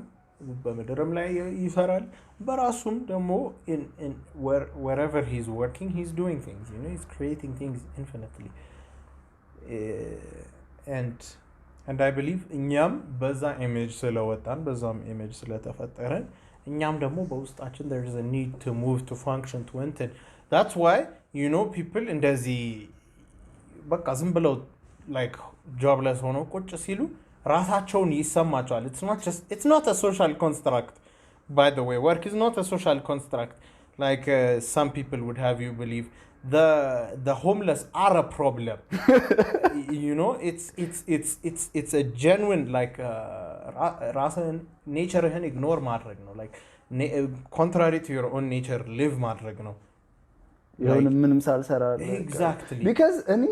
በምድርም ላይ ይሰራል በራሱም ደግሞ wherever he's working he's doing things he's creating things infinitely and I believe እኛም በዛ ኢሜጅ ስለወጣን በዛም ኢሜጅ ስለተፈጠረን እኛም ደግሞ በውስጣችን there is a need to move to function to enter that's why people እንደዚህ በቃ ዝም ብለው like jobless ሆነው ቁጭ ሲሉ ራሳቸውን ይሰማቸዋል it's not a social construct by the way work is not a social construct like some people would have you believe the homeless are a problem it's a genuine like ራስን ኔቸርህን ኢግኖር ማድረግ ነው like contrary to your own nature live ማድረግ ነው የሆነ ምንም ሳልሰራ exactly because እኔ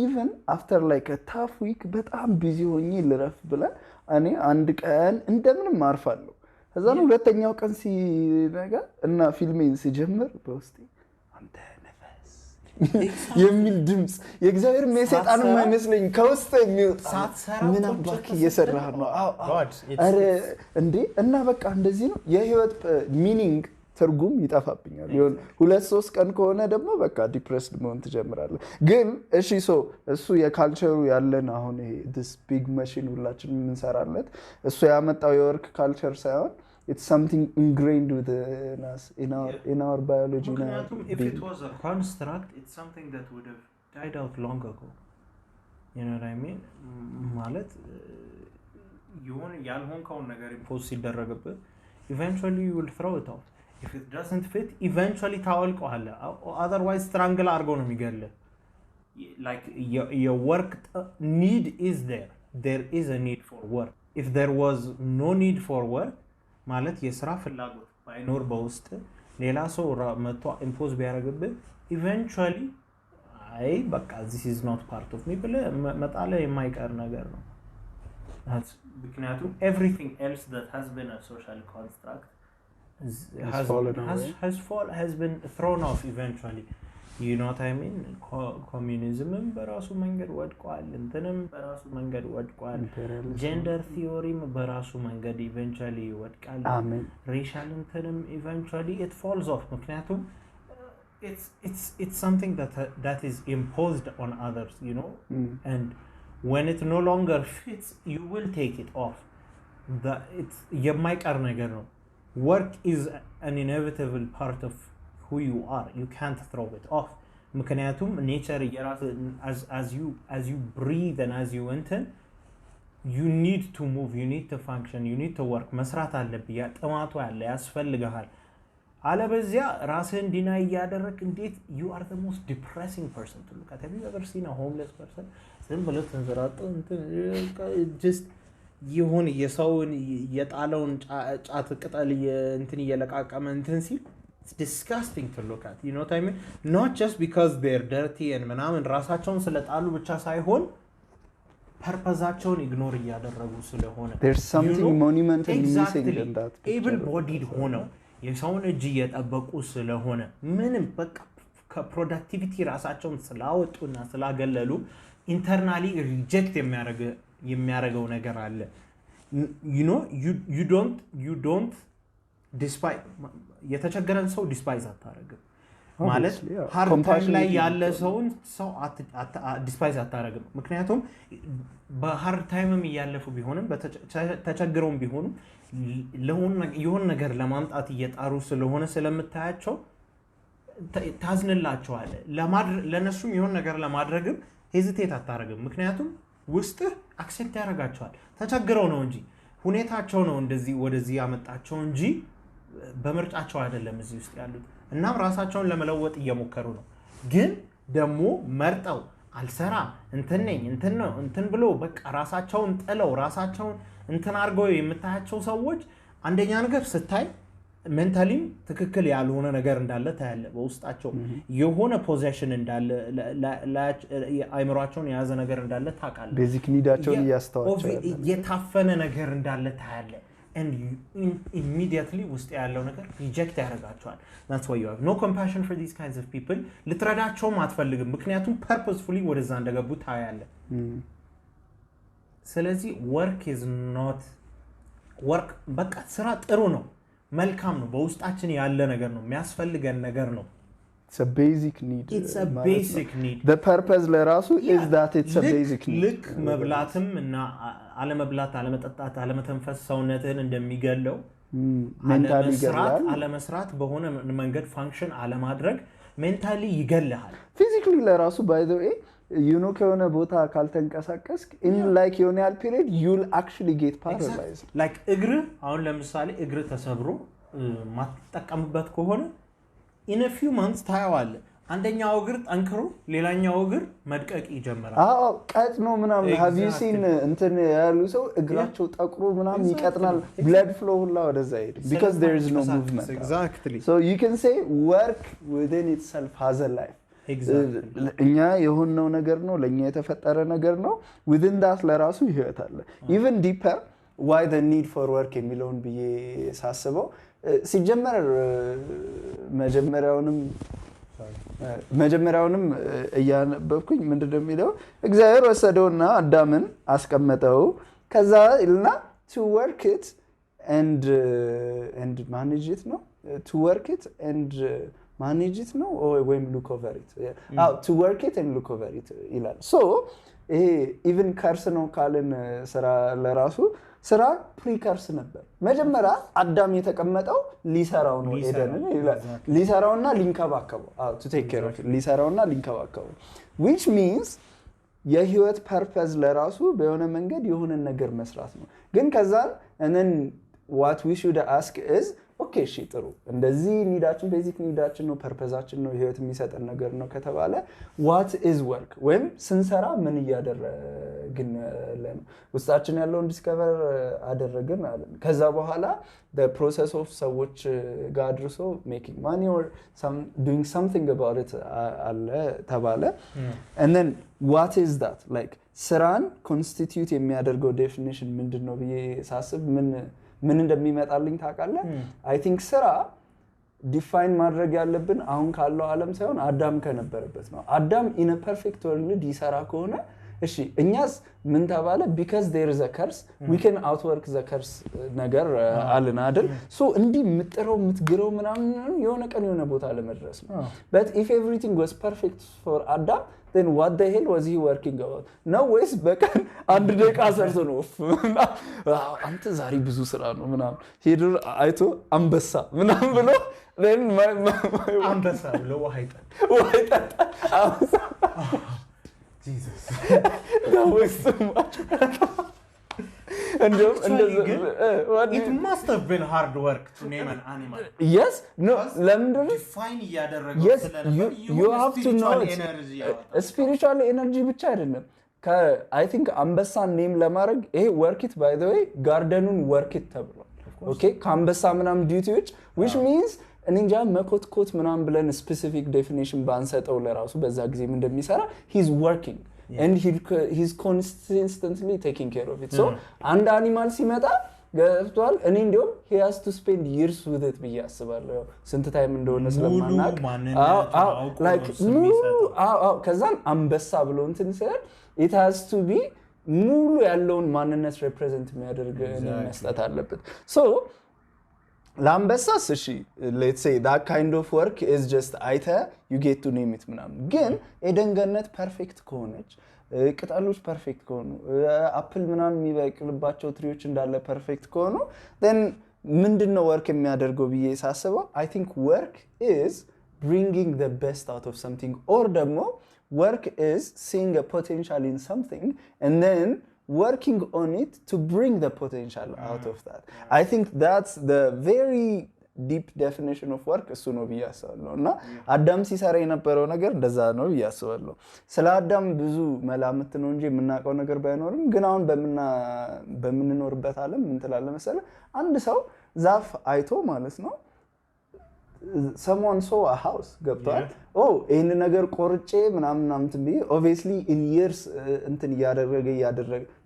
even after like a tough week በጣም ቢዚ ሆኜ ልረፍ ብለ እኔ አንድ ቀን እንደምንም አርፋለሁ ከዛ ነው ሁለተኛው ቀን ሲነጋ እና ፊልሜን ሲጀምር በውስጤ አንተ ነፈስ የሚል ድምጽ የእግዚአብሔር መሰጣን የማይመስለኝ ከውስጥ የሚወጣ ምን አባክ እየሰራህ ነው አረ እንዴ እና በቃ እንደዚህ ነው የህይወት ሚኒንግ ትርጉም ይጣፋብኛል ይሁን 2-3 ቀን ከሆነ ደግሞ በቃ ዲፕሬስድ መሆን ትጀምራለህ ግን እሺ እሱ የካልቸሩ ያለን አሁን ይሄ this big machine ሁላችንም እንሰራለት እሱ ያመጣው የወርክ ካልቸር ሳይሆን it's something ingrained within us in our biology if it was a construct it's something that would have died out long ago you know what I mean ማለት ይሁን ያልሆንከውን ነገር ኢምፖዝ ሲደረግብህ eventually you will throw it out if it doesn't fit eventually ታወልቀዋለህ otherwise strangle አድርጎ ነው የሚገልህ like your work need is there is a need for work if there was no need for work ማለት የሥራ ፍላጎት ባይኖር በውስጥ ሌላ ሰው መጥቶ ኢምፖዝ ቢያደርግብህ eventually በቃ this is not part of me ብለህ መጣልህ የማይቀር ነገር ነው ምክንያቱም everything else that has been a social construct has been thrown off eventually you know what I mean communism በራሱ መንገድ ወድቋል እንትንም በራሱ መንገድ ወድቋል gender theory በራሱ መንገድ eventually ወድቋል racial እንትንም eventually it falls off ምክንያቱም it's something that is imposed on others and when it no longer fits you will take it off it's የማይቀር ነገር ነው work is an inevitable part of who you are you can't throw it off ምክንያቱም nature as you breathe and as you enter you need to move you need to function you need to work መስራት አለብህ ጥማቱ ያለ ያስፈልጋል አለበዚያ ራስህን ዲናይ ያደረክ እንዴት you are the most depressing person to look at have you ever seen a homeless person ዝም ብሎ ተንዘራጦ just ይሁን የሰውን የጣለውን ጫት ቅጠል እንትን እየለቃቀመ እንትን ሲል it's disgusting to look at you know what I mean not just because they're dirty and ምናምን ራሳቸውን ስለጣሉ ብቻ ሳይሆን ፐርፐዛቸውን ኢግኖር ያደረጉ ስለሆነ there's something monumental missing in that able bodied ሆነው የሰውን እጅ እየጠበቁ ስለሆነ ምንም በቃ ከፕሮዳክቲቪቲ ራሳቸውን ስላወጡና ስላገለሉ ኢንተርናሊ ሪጀክት የሚያረጋው ነገር አለ you don't despite የተቸገረን ሰው ዲስፓይዝ አታረግም ማለት ሃርድ ታይም ላይ ያለ ሰው ዲስፓይዝ አታረግም ምክንያቱም በሃርድ ታይምም ያለፉ ቢሆንም ተቸግረውም ቢሆኑ የሆነ ነገር ለማምጣት እየጣሩ ስለሆነ ስለምታያቸው ታዝንላቸዋል ለነሱም የሆነ ነገር ለማድረግም ሄዚቴት አታረግም ምክንያቱም ውስጥ አክሴፕት ያደርጋቸዋል ተቸግረው ነው እንጂ ሁኔታቸው ነው እንደዚህ ወደዚህ ያመጣቸው እንጂ በመርጫቸው አይደለም እዚህ ውስጥ ያሉት እናም ራሳቸውን ለመለወጥ እየሞከሩ ነው ግን ደግሞ መርጠው አልሰራም እንትን ብሎ በቃ ራሳቸውን ጥለው ራሳቸውን እንትን አርገው የምታያቸው ሰዎች አንደኛ ነገር ስታይ ሜንታሊም ትክክል ያልሆነ ነገር እንዳለ ታያለ በውስጣቸው የሆነ ፖዚሽን እንዳለ አይምሮአቸውን የያዘ ነገር እንዳለ ታውቃለህ ቤዚክ ኒዳቸውን ያስተዋቸው የታፈነ ነገር እንዳለ ታያለ and you immediately ውስጥ ያለው ነገር ሪጀክት ያደርጋቸዋል that's why you have no compassion for these kinds of people ልትረዳቸውም አትፈልግም ምክንያቱም purposefully ወደዛ እንደገቡ ታያለ ስለዚህ work is not ወርክ በቃ ስራ ጥሩ ነው መልካም ነው በውስጣችን ያለ ነገር ነው የሚያስፈልገን ነገር ነው it's a basic need it's a basic need the purpose ለራሱ is that it's a basic need ልክ መብላትም እና አለመብላት አለመጠጣት አለመተንፈስ ሰውነትህን እንደሚገለው ሜንታሊ ይገላል አለመስራት በሆነ መንገድ ፋንክሽን አለማድረግ ሜንታሊ ይገላል physically ለራሱ by the way you know ከሆነ ቦታ ካልተንቀሳቀስክ in like የሆነ ያህል period you'll actually get paralyzed like እግር አሁን ለምሳሌ እግር ተሰብሮ ማትጠቀምበት ከሆነ in a few months ታያዋለህ አንደኛው እግር ጠንክሮ ሌላኛው እግር መድቀቅ ይጀምራል ቀጥ ነው ምናምን have you seen እንትን ያሉ ሰው እግራቸው ጠቁሮ ምናምን ይቀጥናል blood flow ሁላ ወደዛ ይሄድ because there is no movement exactly so you can say work within itself has a life exactly እኛ የሆነው ነገር ነው ለኛ የተፈጠረ ነገር ነው within that ለራሱ ህይወት አለ even deeper why the need for work የሚለውን ብዬ ሳስበው ሲጀመር መጀመሪያውንም እያነበብኩኝ ምንድነው የሚለው እግዚአብሔር ወሰደውና አዳምን አስቀመጠው ከዛ እና to work it and manage it ነው to work it and manage it ነው ወይም look over it to work it and look over it ይላል so even curse ነው ካልን ስራ ለራሱ ስራ ፕሪከርስ ነበር መጀመሪያ አዳም የተቀመጠው ሊሰራው ነው ኤደን ይላል ሊሰራውና ሊንከባከበው to take care of it ሊሰራውና ሊንከባከበው which means የህይወት ፐርፐዝ ለራሱ በሆነ መንገድ የሆነ ነገር መስራት ነው ግን ከዛን and then what we should ask is okay እሺ ጥሩ እንደዚህ ኒዳችን ቤዚክ ኒዳችን ነው ፐርፐዛችን ነው ህይወት የሚሰጠን ነገር ነው ከተባለ what is work ወይም ስንሰራ ምን ያደረግን ለምን ውስጣችን ያለውን ዲስከቨር አደረግን አለን ከዛ በኋላ the process of ሰዎች ጋር አድርሶ making money or doing something about it አለ ተባለ and then what is that like ስራን constitute የሚያደርገው definition ምንድነው ብዬ ሳስብ ምን እንደሚመጣልኝ ታውቃለህ I think ስራ ዲፋይን ማድረግ ያለብን አሁን ካለው ዓለም ሳይሆን አዳም ከነበረበት ነው አዳም in a perfect world ይሰራ ከሆነ እሺ እኛስ ምን ተባለ because there is a curse we can outwork the curse ነገር አለን አይደል so እንዲ ምትግረው ምናምን የሆነ ቀን የሆነ ቦታ ለመድረስ ነው but if everything was perfect for Adam then what the hell was he working about no ways በቀን አንድ ደቂቃ ሰርቶ ነው አንተ ዛሬ ብዙ ስራ ነው ምናምን ሄዶ አይቶ አንበሳ ምናምን ብሎ then አንበሳ ብሎ ዋይጣ Jesus that was so much and it must have been hard work to name an animal yes no lemon define ያደረገው yes you have to know spiritual energy ብቻ አይደለም I think አንበሳ ኔም ለማድረግ ይሄ work it by the way ጋርደኑን work it ተብሏል okay ከአንበሳ ምናምን ዲዩቲዎች which means እንጃ መኮትኮት ምናምን ብለን ስፔሲፊክ ዴፊኒሽን ባንሰጠው ለራሱ በዛ ጊዜ ምን እንደሚሰራ he's working and he's consistently taking care of it so አንድ አኒማል ሲመጣ ገብቷል እኔ እንደውም he has to spend years with it ብዬ አስባለሁ ስንት ታይም እንደሆነ ስለማናቅ like ከዛን አንበሳ ብሎ እንትን ሲል it has to be ሙሉ ያለውን ማንነት ሪፕሬዘንት የሚያደርግ መስጠት አለበት so ላምበሳስ እሺ let's say that kind of work is just you get to name it ምናምን ግን ኤደንገነት ፐርፌክት ከሆነች ቅጠሎች ፐርፌክት ከሆኑ አፕል ምናምን የሚበቅልባቸው ትሪዎች እንዳለ ፐርፌክት ከሆኑ then ምንድነው ወርክ የሚያደርገው ብዬ ሳስበው I think work is bringing the best out of something or ደግሞ work is seeing a potential in something and then working on it to bring the potential out of that I think that's the very deep definition of work እሱ ነው ብያስባለሁ እና አዳም ሲሰራ የነበረው ነገር እንደዛ ነው ብያስባለሁ ስለ አዳም ብዙ መላምት ነው እንጂ የምናውቀው ነገር ባይኖርም ግን አሁን በምንኖርበት ዓለም ምን ትላለህ መሰለህ አንድ ሰው ዛፍ አይቶ ማለት ነው someone saw a house ገብቷል ይሄን ነገር ቆርጬ ምናምን እንትን ቢ obviously in years እንትን ያደረገ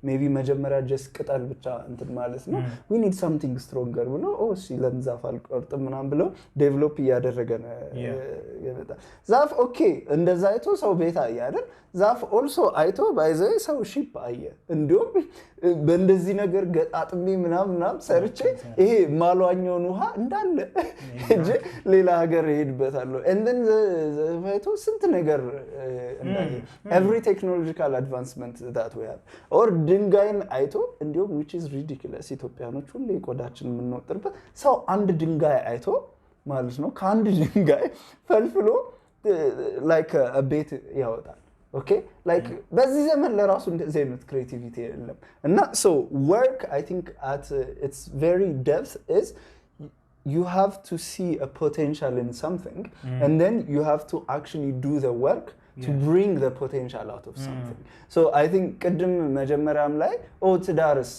ሜቢ መጀመሪያ ጀስት ቅጠል ብቻ እንትን ማለት ነው we need something stronger ብሎ እሺ ለምን ዛፍ አልቆርጥም ምናምን ብሎ ዴቨሎፕ እያደረገ ነው የመጣ ዛፍ ኦኬ እንደዛ አይቶ ሰው ቤት አየ አይደል ዛፍ ኦልሶ አይቶ ባይዘይ ሰው ሺፕ አየ እንዲሁም በእንደዚህ ነገር ገጣጥሜ ምናምን ሰርቼ ይሄ ማሏኛውን ውሃ እንዳለ እንጂ ሌላ ሀገር ሄድበታለሁ and then አይቶ ስንት ነገር እንዳየ every technological advancement that we have or ድንጋይን አይቶ እንዲሁም which is ridiculous ኢትዮጵያኖች ሁሌ ቆዳችን የምንወጥርበት ሰው አንድ ድንጋይ አይቶ ማለት ነው ከአንድ ድንጋይ ፈልፍሎ like a ቤት ያወጣል okay like በዚህ ዘመን ለራሱ እንደዚህ አይነት ክሬቲቪቲ የለም እና so work I think at its very depth is you have to see a potential in something and then you have to actually do the work to bring the potential out of something so I think ቅድም መጀመሪያም ላይ ትዳርስ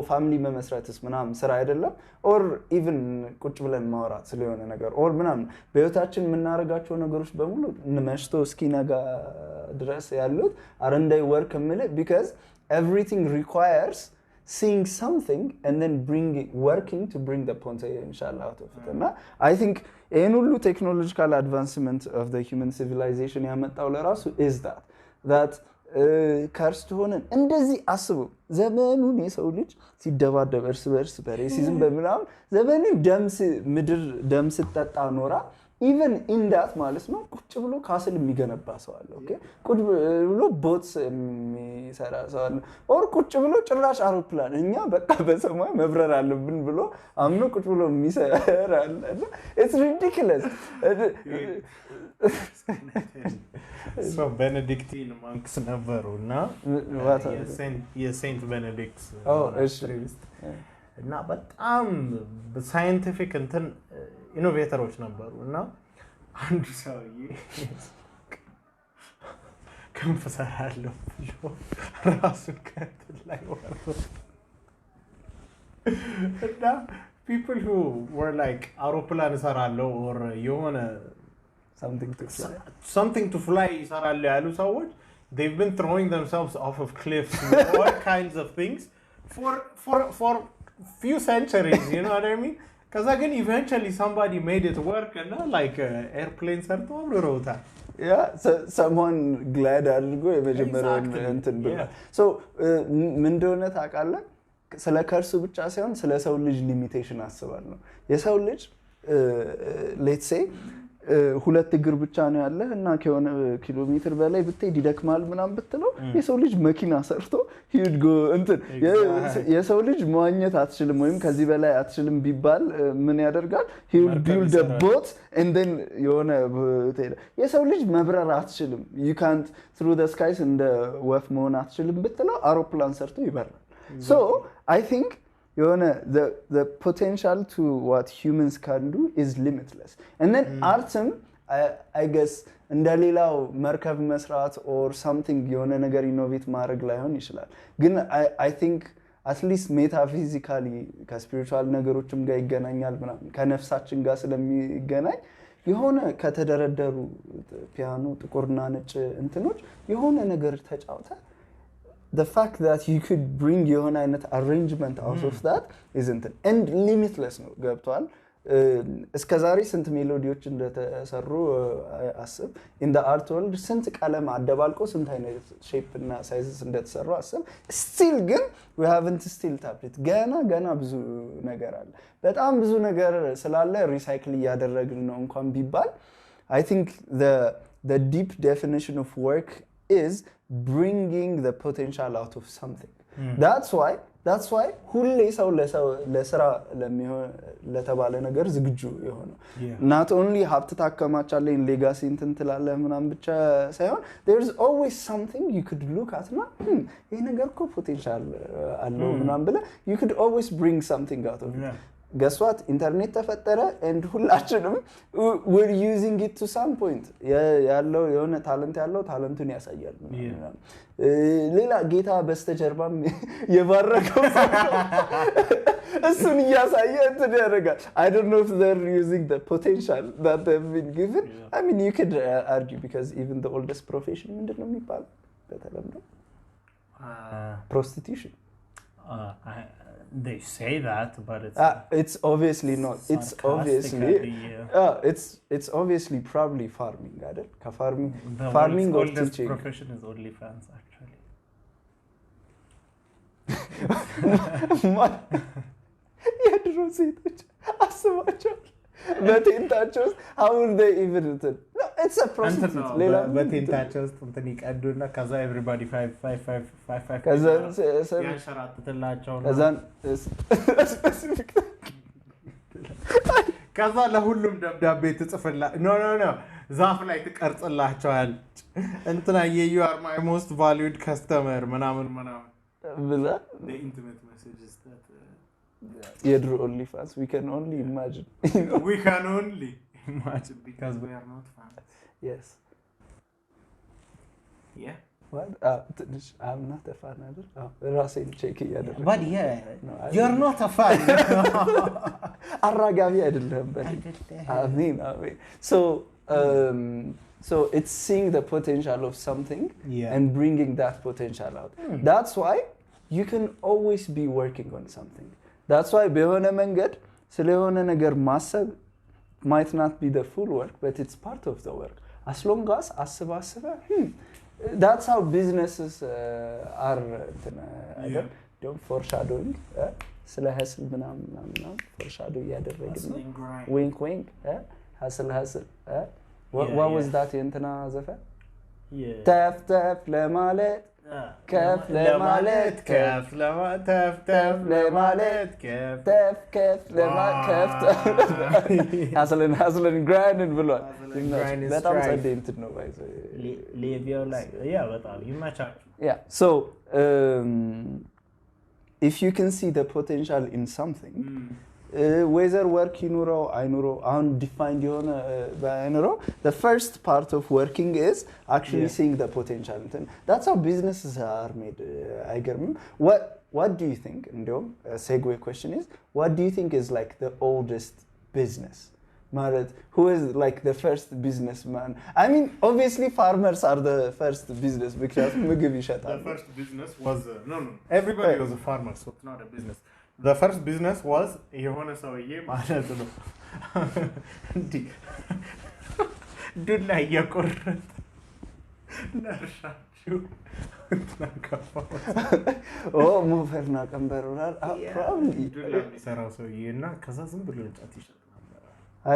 ፋሚሊ መመስረትስ ምናምን ስራ አይደለም or even ቁጭ ብለን ማውራት ስለሆነ ነገር or ምናምን በህይወታችን የምናደርጋቸው ነገሮች በሙሉ መሽቶ እስኪነጋ ድረስ ያሉት አረንዳይ work ምለ because everything requires seeing something and then working to bring the potential out of it and I think in all technological advancement of the human civilization ያመጣው ለራሱ is that ከርስት ሆነን እንደዚህ አስቡ ዘመኑን የሰው ልጅ ሲደባደብ እርስ በርስ በሬሲዝም በምናም ዘመኑን ምድር ደም ስትጠጣ ኖራ even in that ማለት ነው ቁጭ ብሎ ካስል የሚገነባ ሰው አለ ኦኬ ቁጭ ብሎ ቦትስ የሚሰራ ሰው አለ or ቁጭ ብሎ ጭራሽ አውሮፕላን እኛ በቃ በሰማይ መብረር አለብን ብሎ አምኖ ቁጭ ብሎ የሚሰራ አለ it's ridiculous so Benedictine monks ነበሩና የሴንት ቤኔዲክት እና በጣም ሳይንቲፊክ እንትን ኢኖቬተሮች ነበሩና አንዱ ሰውዬ ከንፈሳለሁ ብሎ ራሱን ከእንትን ላይ ወርዶ እና people who were like አውሮፕላን እሰራለሁ or የሆነ something to fly ይሰራሉ ያሉ ሰዎች they've been throwing themselves off of cliffs and all kinds of things for few centuries you know what I mean because again eventually somebody made it work and like airplane ሰርቶ አብረውታል yeah someone glad አድርጎ የመጀመሪያውን እንትን ብሎ so ምን እንደሆነ ታውቃለህ ስለ ከርሱ ብቻ ሳይሆን ስለ ሰው ልጅ ሊሚቴሽን አስባለሁ የሰው ልጅ let's say ሁለት እግር ብቻ ነው ያለ እና ከሆነ ኪሎ ሜትር በላይ ብትሄድ ይደክማል ምናምን ብትለው የሰው ልጅ መኪና ሰርቶ he'd go እንትን የሰው ልጅ መዋኘት አትችልም ወይም ከዚህ በላይ አትችልም ቢባል ምን ያደርጋል he will build a boat and then የሆነ የሰው ልጅ መብረር አትችልም you can't through the skies እንደ ወፍ መሆን አትችልም ብትለው አውሮፕላን ሰርቶ ይበራል so I think the potential to what humans can do is limitless and then artም I guess እንደሌላው መርከብ መስራት or something የሆነ ነገር ኢኖቬት ማድረግ ላይሆን ይችላል ግን I think at least metaphysically ከስፒሪቹዋል ነገሮችም ጋር ይገናኛል ምናምን ከነፍሳችን ጋር ስለሚገናኝ የሆነ ከተደረደሩ ፒያኖ ጥቁርና ነጭ እንትኖች የሆነ ነገር ተጫውታ the fact that you could bring your own arrangement out of that isn't and limitless ነው ገብቷል እስከዛሬ ስንት ሜሎዲዎች እንደተሰሩ አስብ in the art world ስንት ቀለም አደባልቆ ስንት አይነት ሼፕ እና ሳይዝስ እንደተሰሩ አስብ still ግን we haven't still tapped it ገና ብዙ ነገር አለ በጣም ብዙ ነገር ስላለ ሪሳይክል ያደረግን ነው እንኳን ቢባል I think the deep definition of work is bringing the potential out of something that's why ሁሌ ሰው ለስራ ለተባለ ነገር ዝግጁ የሆነ not only ሀብት ታከማቻለህ ሌጋሲ እንትን ትላለህ ምናምን ብቻ ሳይሆን there's always something you could look at እና ይሄ ነገር እኮ ፖቴንሻል አለው ምናምን ብለህ you could always bring something out of it guess what ኢንተርኔት ተፈጠረ and ሁላችንም we're using it to some point ያለው የሆነ ታለንት ያለው ታለንቱን ያሳያል ሌላ ጌታ በስተጀርባም የባረከው እሱን ያሳየ እንትን ያደርጋል I don't know if they're using the potential that they've been given I mean you could argue because even the oldest profession ምንድነው የሚባለው በተለምዶ Prostitution. They say that, but it's obviously not. It's obviously it's obviously probably farming. አይደል? ከፋርሚንግ farming or teaching. Profession is OnlyFans actually. የድሮ ሴቶች አስባቸው በቴንታቸው ውስጥ how would they even no it's a prostitute ሌላ በቴንታቸው ውስጥ እንትን ይቀዱና ከዛ everybody 5 ከዛ ያንሸራትትላቸው ነው ከዛ ስፔሲፊክ ከዛ ለሁሉም ደብዳቤ ትጽፍላ ኖ ዛፍ ላይ ትቀርጽላቸዋል እንትና you are my most valued customer ምናምን ብላ the intimate messages that የድሮ OnlyFans we can only imagine we can only imagine because we are not fans yes yeah what I'm not a fan አይደል ራሴን ቼክ እያደረኩ but yeah no, you're not a fan አራጋቢ አይደለም አሜን so it's seeing the potential of something and bringing that potential out that's why you can always be working on something that's why በሆነ መንገድ ስለሆነ ነገር ማሰብ might not be the full work but it's part of the work as long as አስበ that's how businesses are don't foreshadowing ስለ hustle ምናምን foreshadow እያደረግን wink wink hustle what was that እንትና ዘፈን ተፍ ለማለት ከፍ ለማለት ከፍ ለማለት ከፍ ለማለት hustling grinding ብሏል በጣም ጸደይ እንትን ነው live your life yeah በጣም ይመቻችሁ yeah so if you can see the potential in something whether work ይኑረው አይኑረው አሁን defined የሆነ ባይኑረው the first part of working is actually seeing the potential that's how businesses are made አይገርምም what do you think እንደውም segue question is what do you think is like the oldest business ማለት who is like the first businessman I mean obviously farmers are the first business because ምግብ ይሸጣሉ the first business was no everybody was a farmer so it's not a business the first business was የሆነ ሰውዬ ማለት ነው እንዴ ዱላ እየቆረጠ ለእርሻችሁ ሞፈርና ቀንበር probably ዱላ የሚሰራው ሰውዬ እና ከዛ ዝም ብሎ እንጨት ይሸጥ ነበር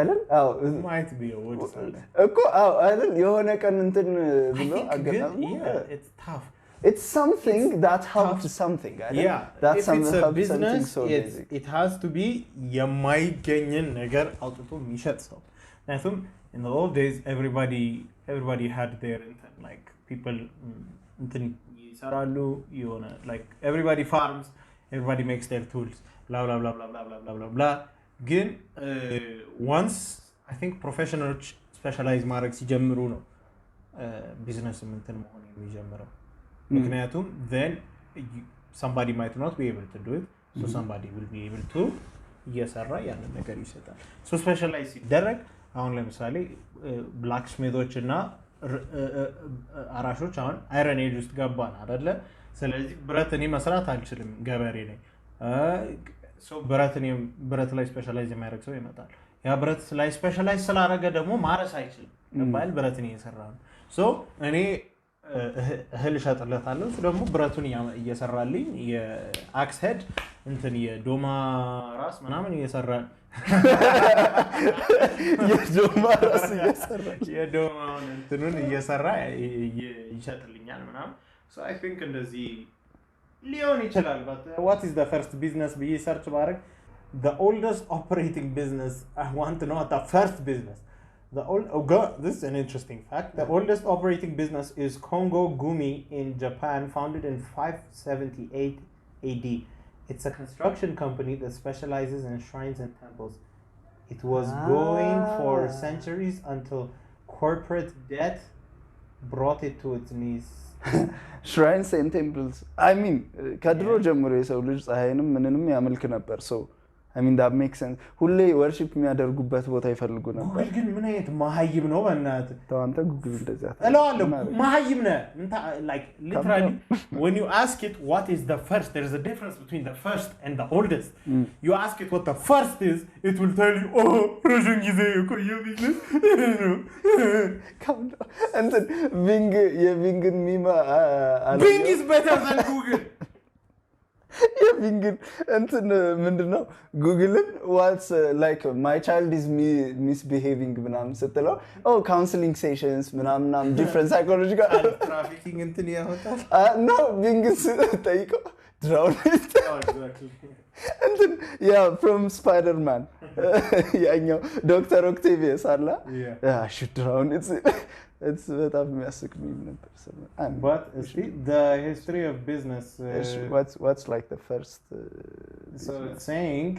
አይደል አዎ might be a word እኮ አዎ አይደል የሆነ ቀን እንትን ብሎ አገናኝ it's tough it's something that helps something yeah that's something a business so it has to be የማይገኝን ነገር አውጥቶ የሚሸጥ ሰው ምክንያቱም in the old days everybody had their like people ይሰራሉ የሆነ like everybody farms everybody makes their tools blah blah blah blah blah blah blah blah ግን once I think professionals specialize ማድረግ ሲጀምሩ ነው ቢዝነስ እንትን መሆን የሚጀምረው ምክንያቱም then somebody might not be able to do it so somebody will be able to እየሰራ ያንን ነገር ይሰጣል so specialize ሲደረግ አሁን ለምሳሌ blacksmiths እና አራሾች አሁን iron age ውስጥ ገባን አይደለ ስለዚህ ብረት እኔ መስራት አልችልም ገበሬ ነኝ so ብረት ላይ specialize የሚያደርግ ሰው ይመጣል ያ ብረት ላይ specialize ስላደረገ ደግሞ ማረስ አይችልም ባል ብረትን እየሰራ ነው so እኔ እህል ሸጥለታለሁ እሱ ደግሞ ብረቱን እየሰራልኝ የአክስ ሄድ እንትን የዶማ ራስ ምናምን እየሰራ የዶማ ራስ እየሰራ የዶማውን እንትኑን እየሰራ ይሸጥልኛል ምናምን so I think እንደዚህ ሊሆን ይችላል but what is the first business ብዬ ሰርች ባረግ the oldest operating business I want to know the first business this is an interesting fact. The oldest operating business is Kongo Gumi in Japan, founded in 578 AD. It's a construction company that specializes in shrines and temples. It was going for centuries until corporate debt brought it to its knees. Shrines and temples. I mean, ከድሮ ጀምሮ የሰው ልጅ ፀሐይንም ምንንም ያመልክ ነበር. So I mean that makes sense ሁሌ worship የሚያደርጉበት ቦታ ይፈልጉ ነበር ጉግል ግን ምን አይነት መሀይም ነው በእናትህ ታንተ ጉግል እንደዛ እለዋለሁ መሀይም ነህ like literally when you ask it what is the first there is a difference between the first and the oldest you ask it what the first is it will tell you oh ረጅም ጊዜ የቆየ ቢዝነስ እንትን ቢንግ የቢንግን ሚማ Bing is better than Google የቢንግን እንትን ምንድነው ጉግልን what's like my child is misbehaving ምናምን ስትለው oh counseling sessions ምናምን different psychological trafficking እንትን ያወጣል no ቢንግስ ጠይቀው drown እንትን yeah from Spider-Man ያኛው ዶክተር ኦክታቪየስ አላ yeah should drown it's በጣም የሚያስቅ ምን ነበር but see the history of business what's like the first so it's saying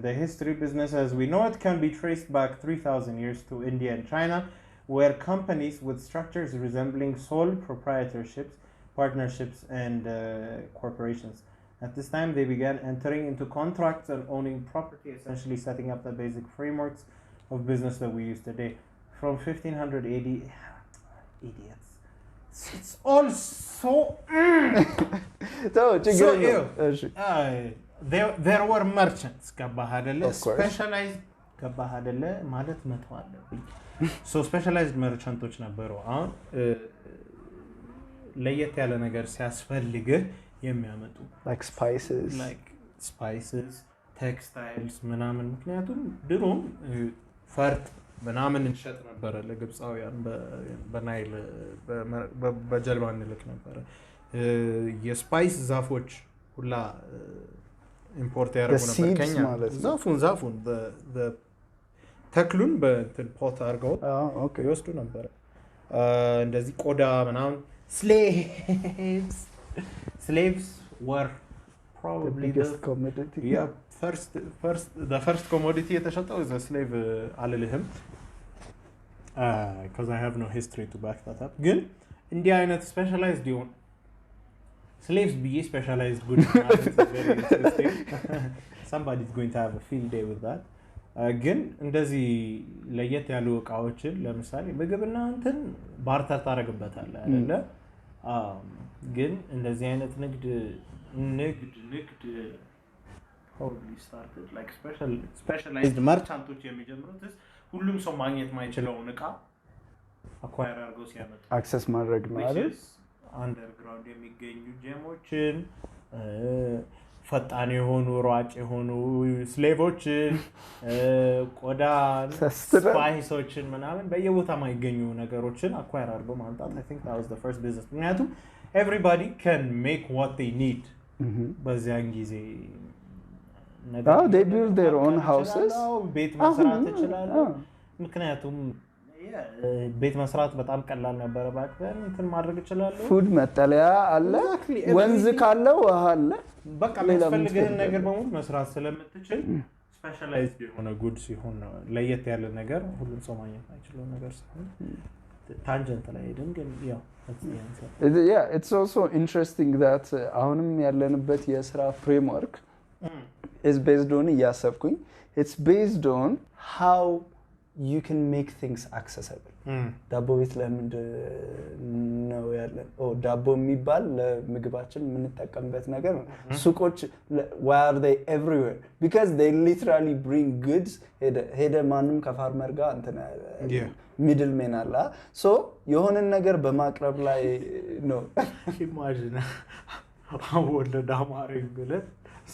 the history of business as we know it can be traced back 3000 years to India and China where companies with structures resembling sole proprietorships partnerships and corporations at this time they began entering into contracts and owning property essentially setting up the basic frameworks of business that we use today from 1500 AD idiots it's all so there were merchants ገባህ አይደለ specialized ገባህ አይደለ ማለት መተው አለብኝ so specialized merchants ነበሩ አሁን ለየት ያለ ነገር ሲያስፈልግህ የሚያመጡ like spices textiles ምናምን ምክንያቱም ድሮም ፈርጥ ምናምን እንሸጥ ነበር ለግብፃውያን በናይል በጀልባ እንልክ ነበር የስፓይስ ዛፎች ሁላ ኢምፖርት ያደርጉ ነበር ከኛ ዛፉን ተክሉን በፖት አድርገው ይወስዱ ነበር እንደዚህ ቆዳ ምናምን slaves were probably the biggest commodity the first commodity የተሸጠው is a slave አልልህም because I have no history to back that up ግን እንዲህ አይነት specialized ይሆን slaves be specialized goods very interesting somebody is going to have a field day with that ግን እንደዚህ ለየት ያሉ እቃዎችን ለምሳሌ ምግብና እንትን ባርተር ታረግበታለህ አይደለ ግን እንደዚህ አይነት ንግድ probably started like specialized merchants የሚጀምሩት ሁሉም ሰው ማግኘት ማይችለውን እቃ አኳየር አድርገው ሲያመጡ አክሰስ ማድረግ ነው አይደል አንደርግራውንድ የሚገኙ ጀሞችን ፈጣን የሆኑ ሯጭ የሆኑ ስሌቮችን ቆዳ ስፓይሶችን ምናምን በየቦታ ማይገኙ ነገሮችን አኳየር አድርገው ማምጣት I think that was the first business ምክንያቱም everybody can make what they need በዚያን ጊዜ they build their own houses ቤት መስራት ይችላሉ ምክንያቱም ቤት መስራት በጣም ቀላል ነበር ባክን እንትን ማድረግ ይችላል ፉድ መጠለያ አለ ወንዝ ካለ ውሃ አለ በቃ የሚፈልግህን ነገር በሙሉ መስራት ስለምትችል ስፔሻላይዝድ የሆነ ጉድ ሲሆን ነው ለየት ያለ ነገር ሁሉም ሰው ማግኘት አይችልም ነገር ሲሆን ታንጀንት ላይ ሄደን ግን ያው yeah it's also interesting that አሁንም ያለንበት የስራ framework is based on ያሰብኩኝ it's based on how you can make things accessible ዳቦ ቤት ለምንድ ነው ያለን ዳቦ የሚባል ለምግባችን የምንጠቀምበት ነገር ሱቆች why are they everywhere because they literally bring goods ሄደ ማንም ከፋርመር ጋር እንትን middleman አላ so የሆነ ነገር በማቅረብ ላይ ነው imagine ወደ ዳማሪ ብለህ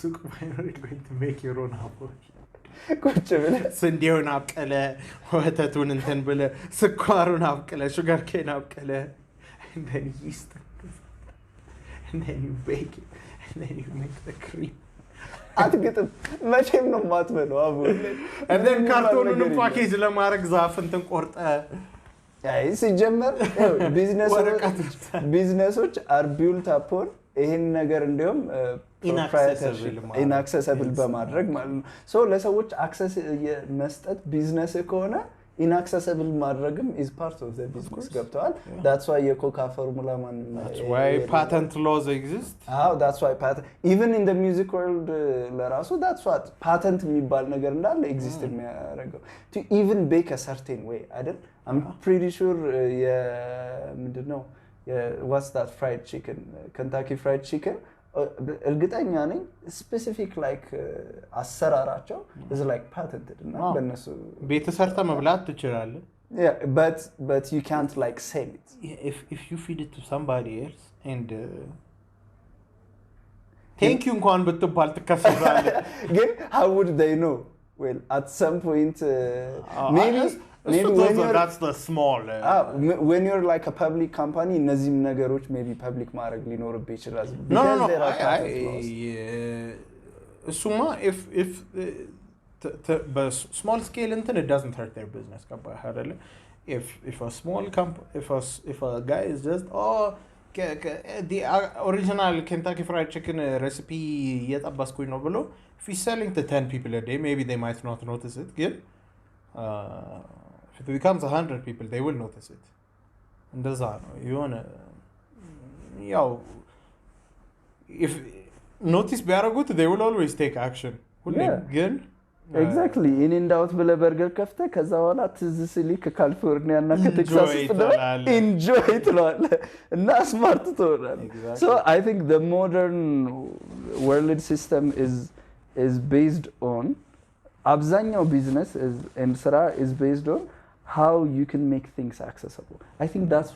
ሱቅ ባይኖር going to make your own apple ቁጭ ብለህ ስንዴውን አብቀለ ወተቱን እንትን ብለህ ስኳሩን አብቀለ ሹገር ኬን አብቀለ and then yeast and then you bake it and then you make the cream አትግጥም መቼም ነው ማትበለው አቡ and then ካርቶኑን ፓኬጅ ለማድረግ ዛፍ እንትን ቆርጠ አይ ሲጀመር ቢዝነሶች are built upon ይሄን ነገር እንዲያውም inaccessible በማድረግ ማለት ነው ሶ ለሰዎች አክሰስ መስጠት ቢዝነስ ከሆነ inaccessible ማድረግም is part of the business ገብተዋል that's why የኮካ ፎርሙላ ማን that's why patent laws exist that's why patent even in the music world ለራሱ that's what patent የሚባል ነገር እንዳለ exist የሚያደርገው to even bake a certain way አይደል I'm pretty sure ምንድነው what's that fried chicken Kentucky fried chicken እርግጠኛ ነኝ specific like አሰራራቸው is like patented እና በእነሱ ቤት ሰርተ መብላት ትችላለህ yeah but you can't like sell it if you feed it to somebody else and thank you እንኳን ብትባል ትከሰሳለህ ግን how would they know well at some point maybe when that's the small when you're like a public company እነዚህም ነገሮች maybe public ማድረግ ሊኖርብህ ይችላል because there are እሱማ if but small scale እንትን it doesn't hurt their business ገባህ አይደለ if a small if a guy is just the original Kentucky Fried Chicken recipe እየጠበስኩኝ ነው ብሎ if he's selling to 10 people a day maybe they might not notice it ግን if it becomes 100 people they will notice it እንደዛ ነው የሆነ ያው if notice ቢያደርጉት they will always take action ሁሌም ግን exactly in and out ብለ በርገር ከፍተ ከዛ በኋላ ትዝ ሲልክ ካሊፎርኒያ እና ከቴክሳስ enjoy ትላለህ እና ስማርት ትሆናለህ so I think the modern world system is based on አብዛኛው business and ስራ is based on how you can make things accessible. I think that's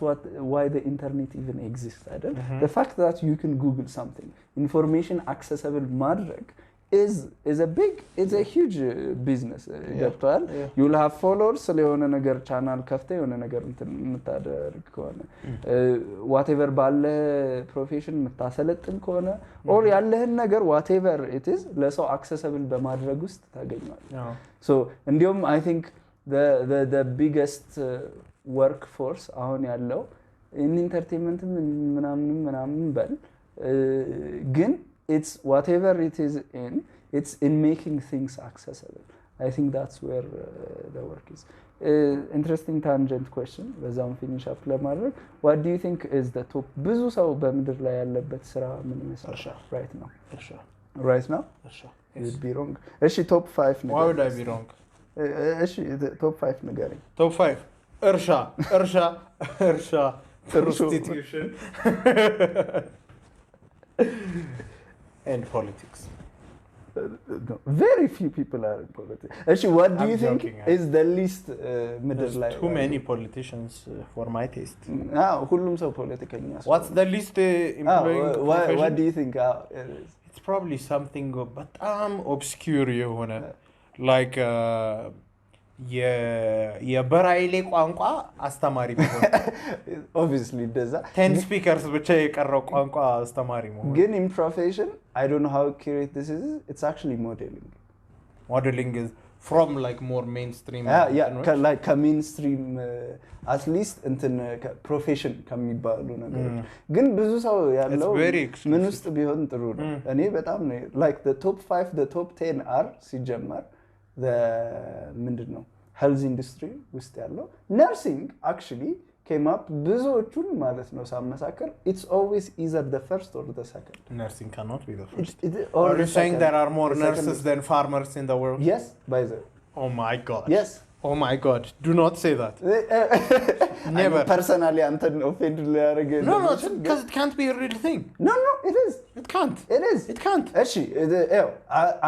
why the internet even exists. The fact that you can Google something, information accessible ማድረግ is a huge business. You'll have followers ስለሆነ ነገር ቻናል ከፍተ የሆነ ነገር እንታደርግ ከሆነ whatever ባለ ፕሮፌሽን የምታሰለጥን ከሆነ or ያለህን ነገር whatever it is ለሰው accessible በማድረግ ውስጥ ታገኛለህ. So እንዲሁም I think the biggest workforce አሁን ያለው in entertainment ምናምን በል ግን it's whatever it is it's in making things accessible. I think that's where the work is. Interesting tangent question በዛም finish up ለማድረግ what do you think is the top ብዙ ሰው በምድር ላይ ያለበት ስራ ምን ይመስላል right now right now you'd be wrong እሺ top 5 why would I be wrong እሺ top 5 ንገረኝ top 5 እርሻ prostitution and politics no, very few people are in politics actually what do you think is the least middle life too many politicians for my taste ሁሉም ሰው ፖለቲከኛ what's the least employing profession what do you think it's probably something በጣም obscure የሆነ like የበራይሌ ቋንቋ አስተማሪ ቢሆን obviously does 10 speakers ብቻ የቀረው ቋንቋ አስተማሪ መሆን ግን in profession I don't know how accurate this is it's actually modeling is from like more mainstream like mainstream at least እንትን profession ከሚባሉ ነገሮች ግን ብዙ ሰው ያለው ምን ውስጥ ቢሆን ጥሩ ነው እኔ በጣም ነው like the top 5 the top 10 are ሲጀመር the ምንድነው health industry ውስጥ ያለው nursing actually came up ብዙዎቹን ማለት ነው ሳመሳከር it's always either the first or the second nursing cannot be the first are you saying there are more nurses than farmers in the world yes by the oh my god yes oh my god do not say that never personally I'm offended no because it can't be a real thing no it is it can't actually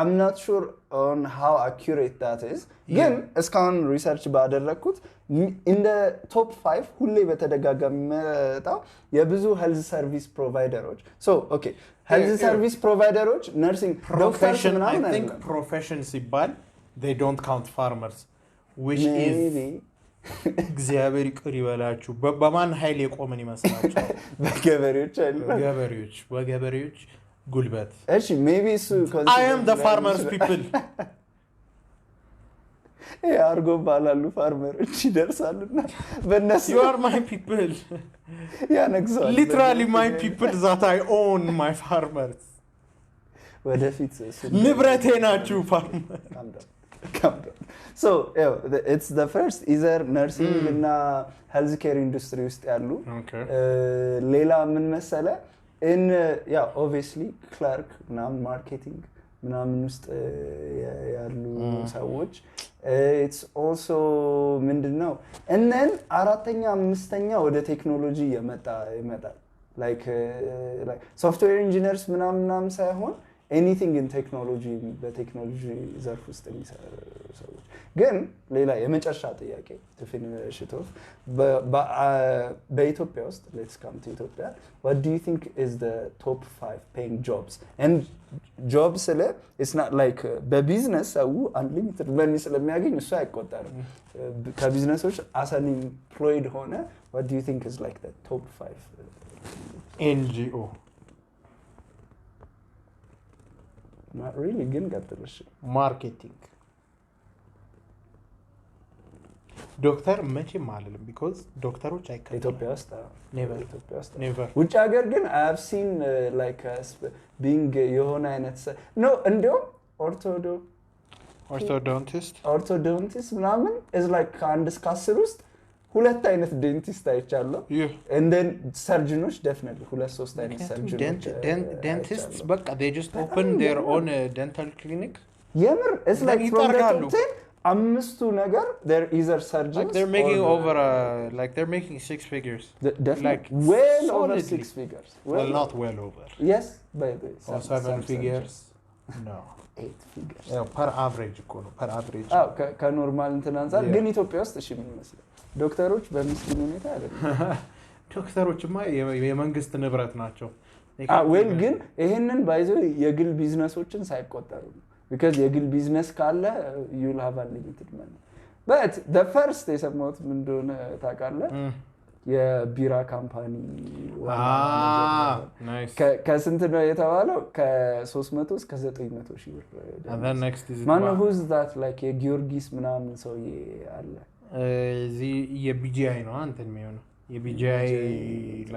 I'm not sure on how accurate that is ግን እስካሁን ሪሰርች ባደረኩት in the top 5 ሁሌ በተደጋጋሚ መጣው የብዙ health service providers so okay health service providers nursing profession I think professions ሲባል they don't count farmers which is እግዚአብሔር ይቅር ይበላችሁ በማን ኃይል የቆመን ይመስላችሁ በገበሬዎች ጉልበት እሺ maybe I am the farmers people አርጎ ባላሉ ፋርመሮች ይደርሳሉና በእነሱ you are my people ያነግዛሉ literally my people that I own my farmers ወደፊት ንብረቴ ናችሁ ፋርመር so it's the first either nursing እና health care industry ውስጥ ያሉ ሌላ ምን መሰለ in obviously clerk ምናምን marketing ምናምን ውስጥ ያሉ ሰዎች it's also ምንድነው and then አራተኛ አምስተኛ ወደ ቴክኖሎጂ ይመጣል like software engineers ምናምን ሳይሆን anything in technology በቴክኖሎጂ ዘርፍ ውስጥ የሚሰሩ ሰዎች ግን ሌላ የመጨረሻ ጥያቄ to finish it off በኢትዮጵያ ውስጥ let's come to Ethiopia what do you think is the top 5 paying jobs and jobs it's not like በቢዝነስ ሰው unlimited money ስለሚያገኝ እሱ አይቆጠርም ከቢዝነሶች as an employed ሆነ what do you think is like the top 5 NGO not really ግን ቀጥልሽ ማርኬቲንግ ዶክተር መቼም አልልም because ዶክተሮች አይከተሉም ኢትዮጵያ ውስጥ never ውጭ ሀገር ግን I have seen like being የሆነ አይነት no እንዲያውም orthodontist ምናምን is like ከአንድ እስከ 10 ውስጥ ሁለት አይነት ዴንቲስት አይቻለሁ and then surgeons definitely ሁለት ሶስት አይነት surgeons dentists በቃ they just open their own dental clinic የምር it's like from the top 10 አምስቱ ነገር they're either surgeons like they're making over like they're making 6 figures definitely like well over 6 figures well not well over yes baby 7 figures no 8 figures per average እኮ ነው per average ከኖርማል እንትን አንፃር ግን ኢትዮጵያ ውስጥ እሺ ምን ይመስላል ዶክተሮች በምስኪን ሁኔታ አይደለም ዶክተሮችማ የመንግስት ንብረት ናቸው well ግን ይሄንን ባይዘው የግል ቢዝነሶችን ሳይቆጠሩ because የግል ቢዝነስ ካለ you'll have unlimited money but the first የሰማሁት ምን እንደሆነ ታውቃለህ የቢራ ካምፓኒ nice ከስንት ነው የተባለው ከ300 እስከ 900 ሺህ ብር and then next is man who's that like የጊዮርጊስ ምናምን ሰውዬ አለ እዚህ የቢጂአይ ነው አንተን የሚሆነው የቢጂአይ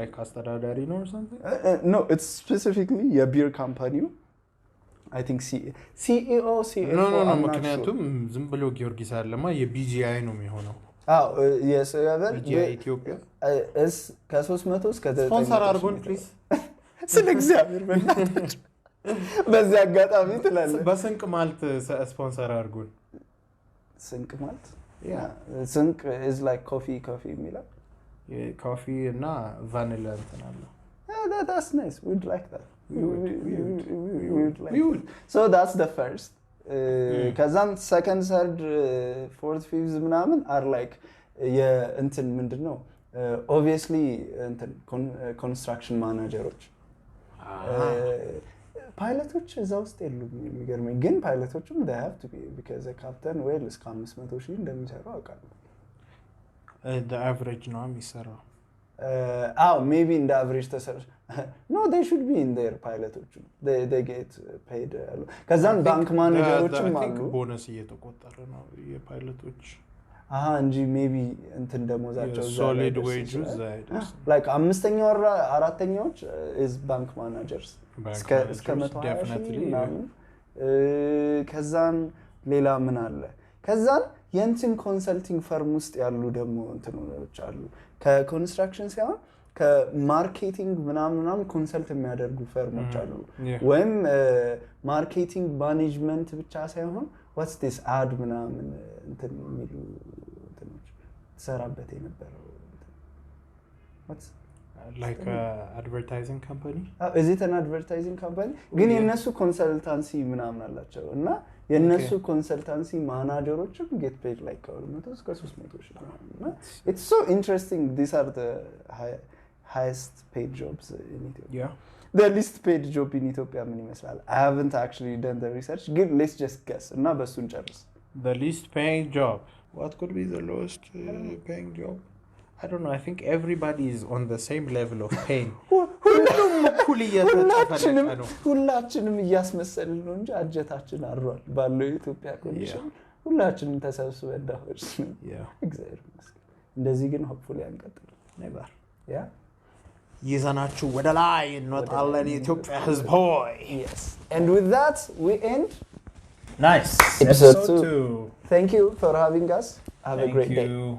like አስተዳዳሪ ነው or something no it's specifically የቢር ካምፓኒው I think CEO no ምክንያቱም ዝም ብሎ ጊዮርጊስ አይደለማ የቢጂአይ ነው የሚሆነው yes BGI ኢትዮጵያ is ከ300 እስከ 900 ስፖንሰር አድርጉን please ስለ እግዚአብሔር በዚህ አጋጣሚ ትላለህ በስንቅ ማልት ስፖንሰር አድርጉን ስንቅ ማለት ስንቅ is like coffee የሚለው ኮፊ እና ቫኒላ እንትን አለው that's nice we'd like that we would so that's the first ከዛም second third fourth fifth ምናምን are like እንትን ምንድነው obviously እንትን construction managers ፓይለቶች እዛ ውስጥ የሉም የሚገርመኝ ግን ፓይለቶችም they have to be because a captain well እስከ 500,000 እንደሚሰሩ አውቃለሁ the average ነው የሚሰራው maybe in the average no they should be in their pilotoች they get paid ከዛን ባንክ ማኔጀሮችም አሉ ቦነስ እየተቆጠረ ነው የፓይለቶች እንጂ maybe እንትን ደሞዛቸው solid wages like አምስተኛው አራተኛዎች is bank managers እስከ 120 definitely ከዛን ሌላ ምን አለ ከዛን የንትን ኮንሰልቲንግ ፈርም ውስጥ ያሉ ደግሞ እንትኖች አሉ ከኮንስትራክሽን ሳይሆን ከማርኬቲንግ ምናምን ኮንሰልት የሚያደርጉ ፈርሞች አሉ ወይም ማርኬቲንግ ማኔጅመንት ብቻ ሳይሆን what's this ad ምናምን እንትን የሚሉ እንትኖች ተሰራበት የነበረው what's like advertising company is it an advertising company ግን የነሱ ኮንሰልታንሲ ምናምን አላቸው እና የነሱ ኮንሰልታንሲ ማናጀሮችም get paid like 200 እስከ 300 ሺህ እና it's so interesting these are the highest paid jobs in Ethiopia the least paid job in Ethiopia ምን ይመስላል I haven't actually done the research ግን let's just guess እና በሱን ጨርስ the least paying job what could be the lowest paying job I don't know I think everybody is on the same level of pain ሁላችንም እያስመሰልን ነው እንጂ አጀታችን አሯል ባለው የኢትዮጵያ ኮንዲሽን ሁላችንም ተሰብስበን ዳሆች እግዚአብሔር ይመስገን እንደዚህ ግን hopefully አንቀጥል never ይዘናችሁ ወደ ላይ እንወጣለን የኢትዮጵያ ህዝብ ሆይ yes and with that we end nice episode 2 Thank you for having us. Have a great day. you.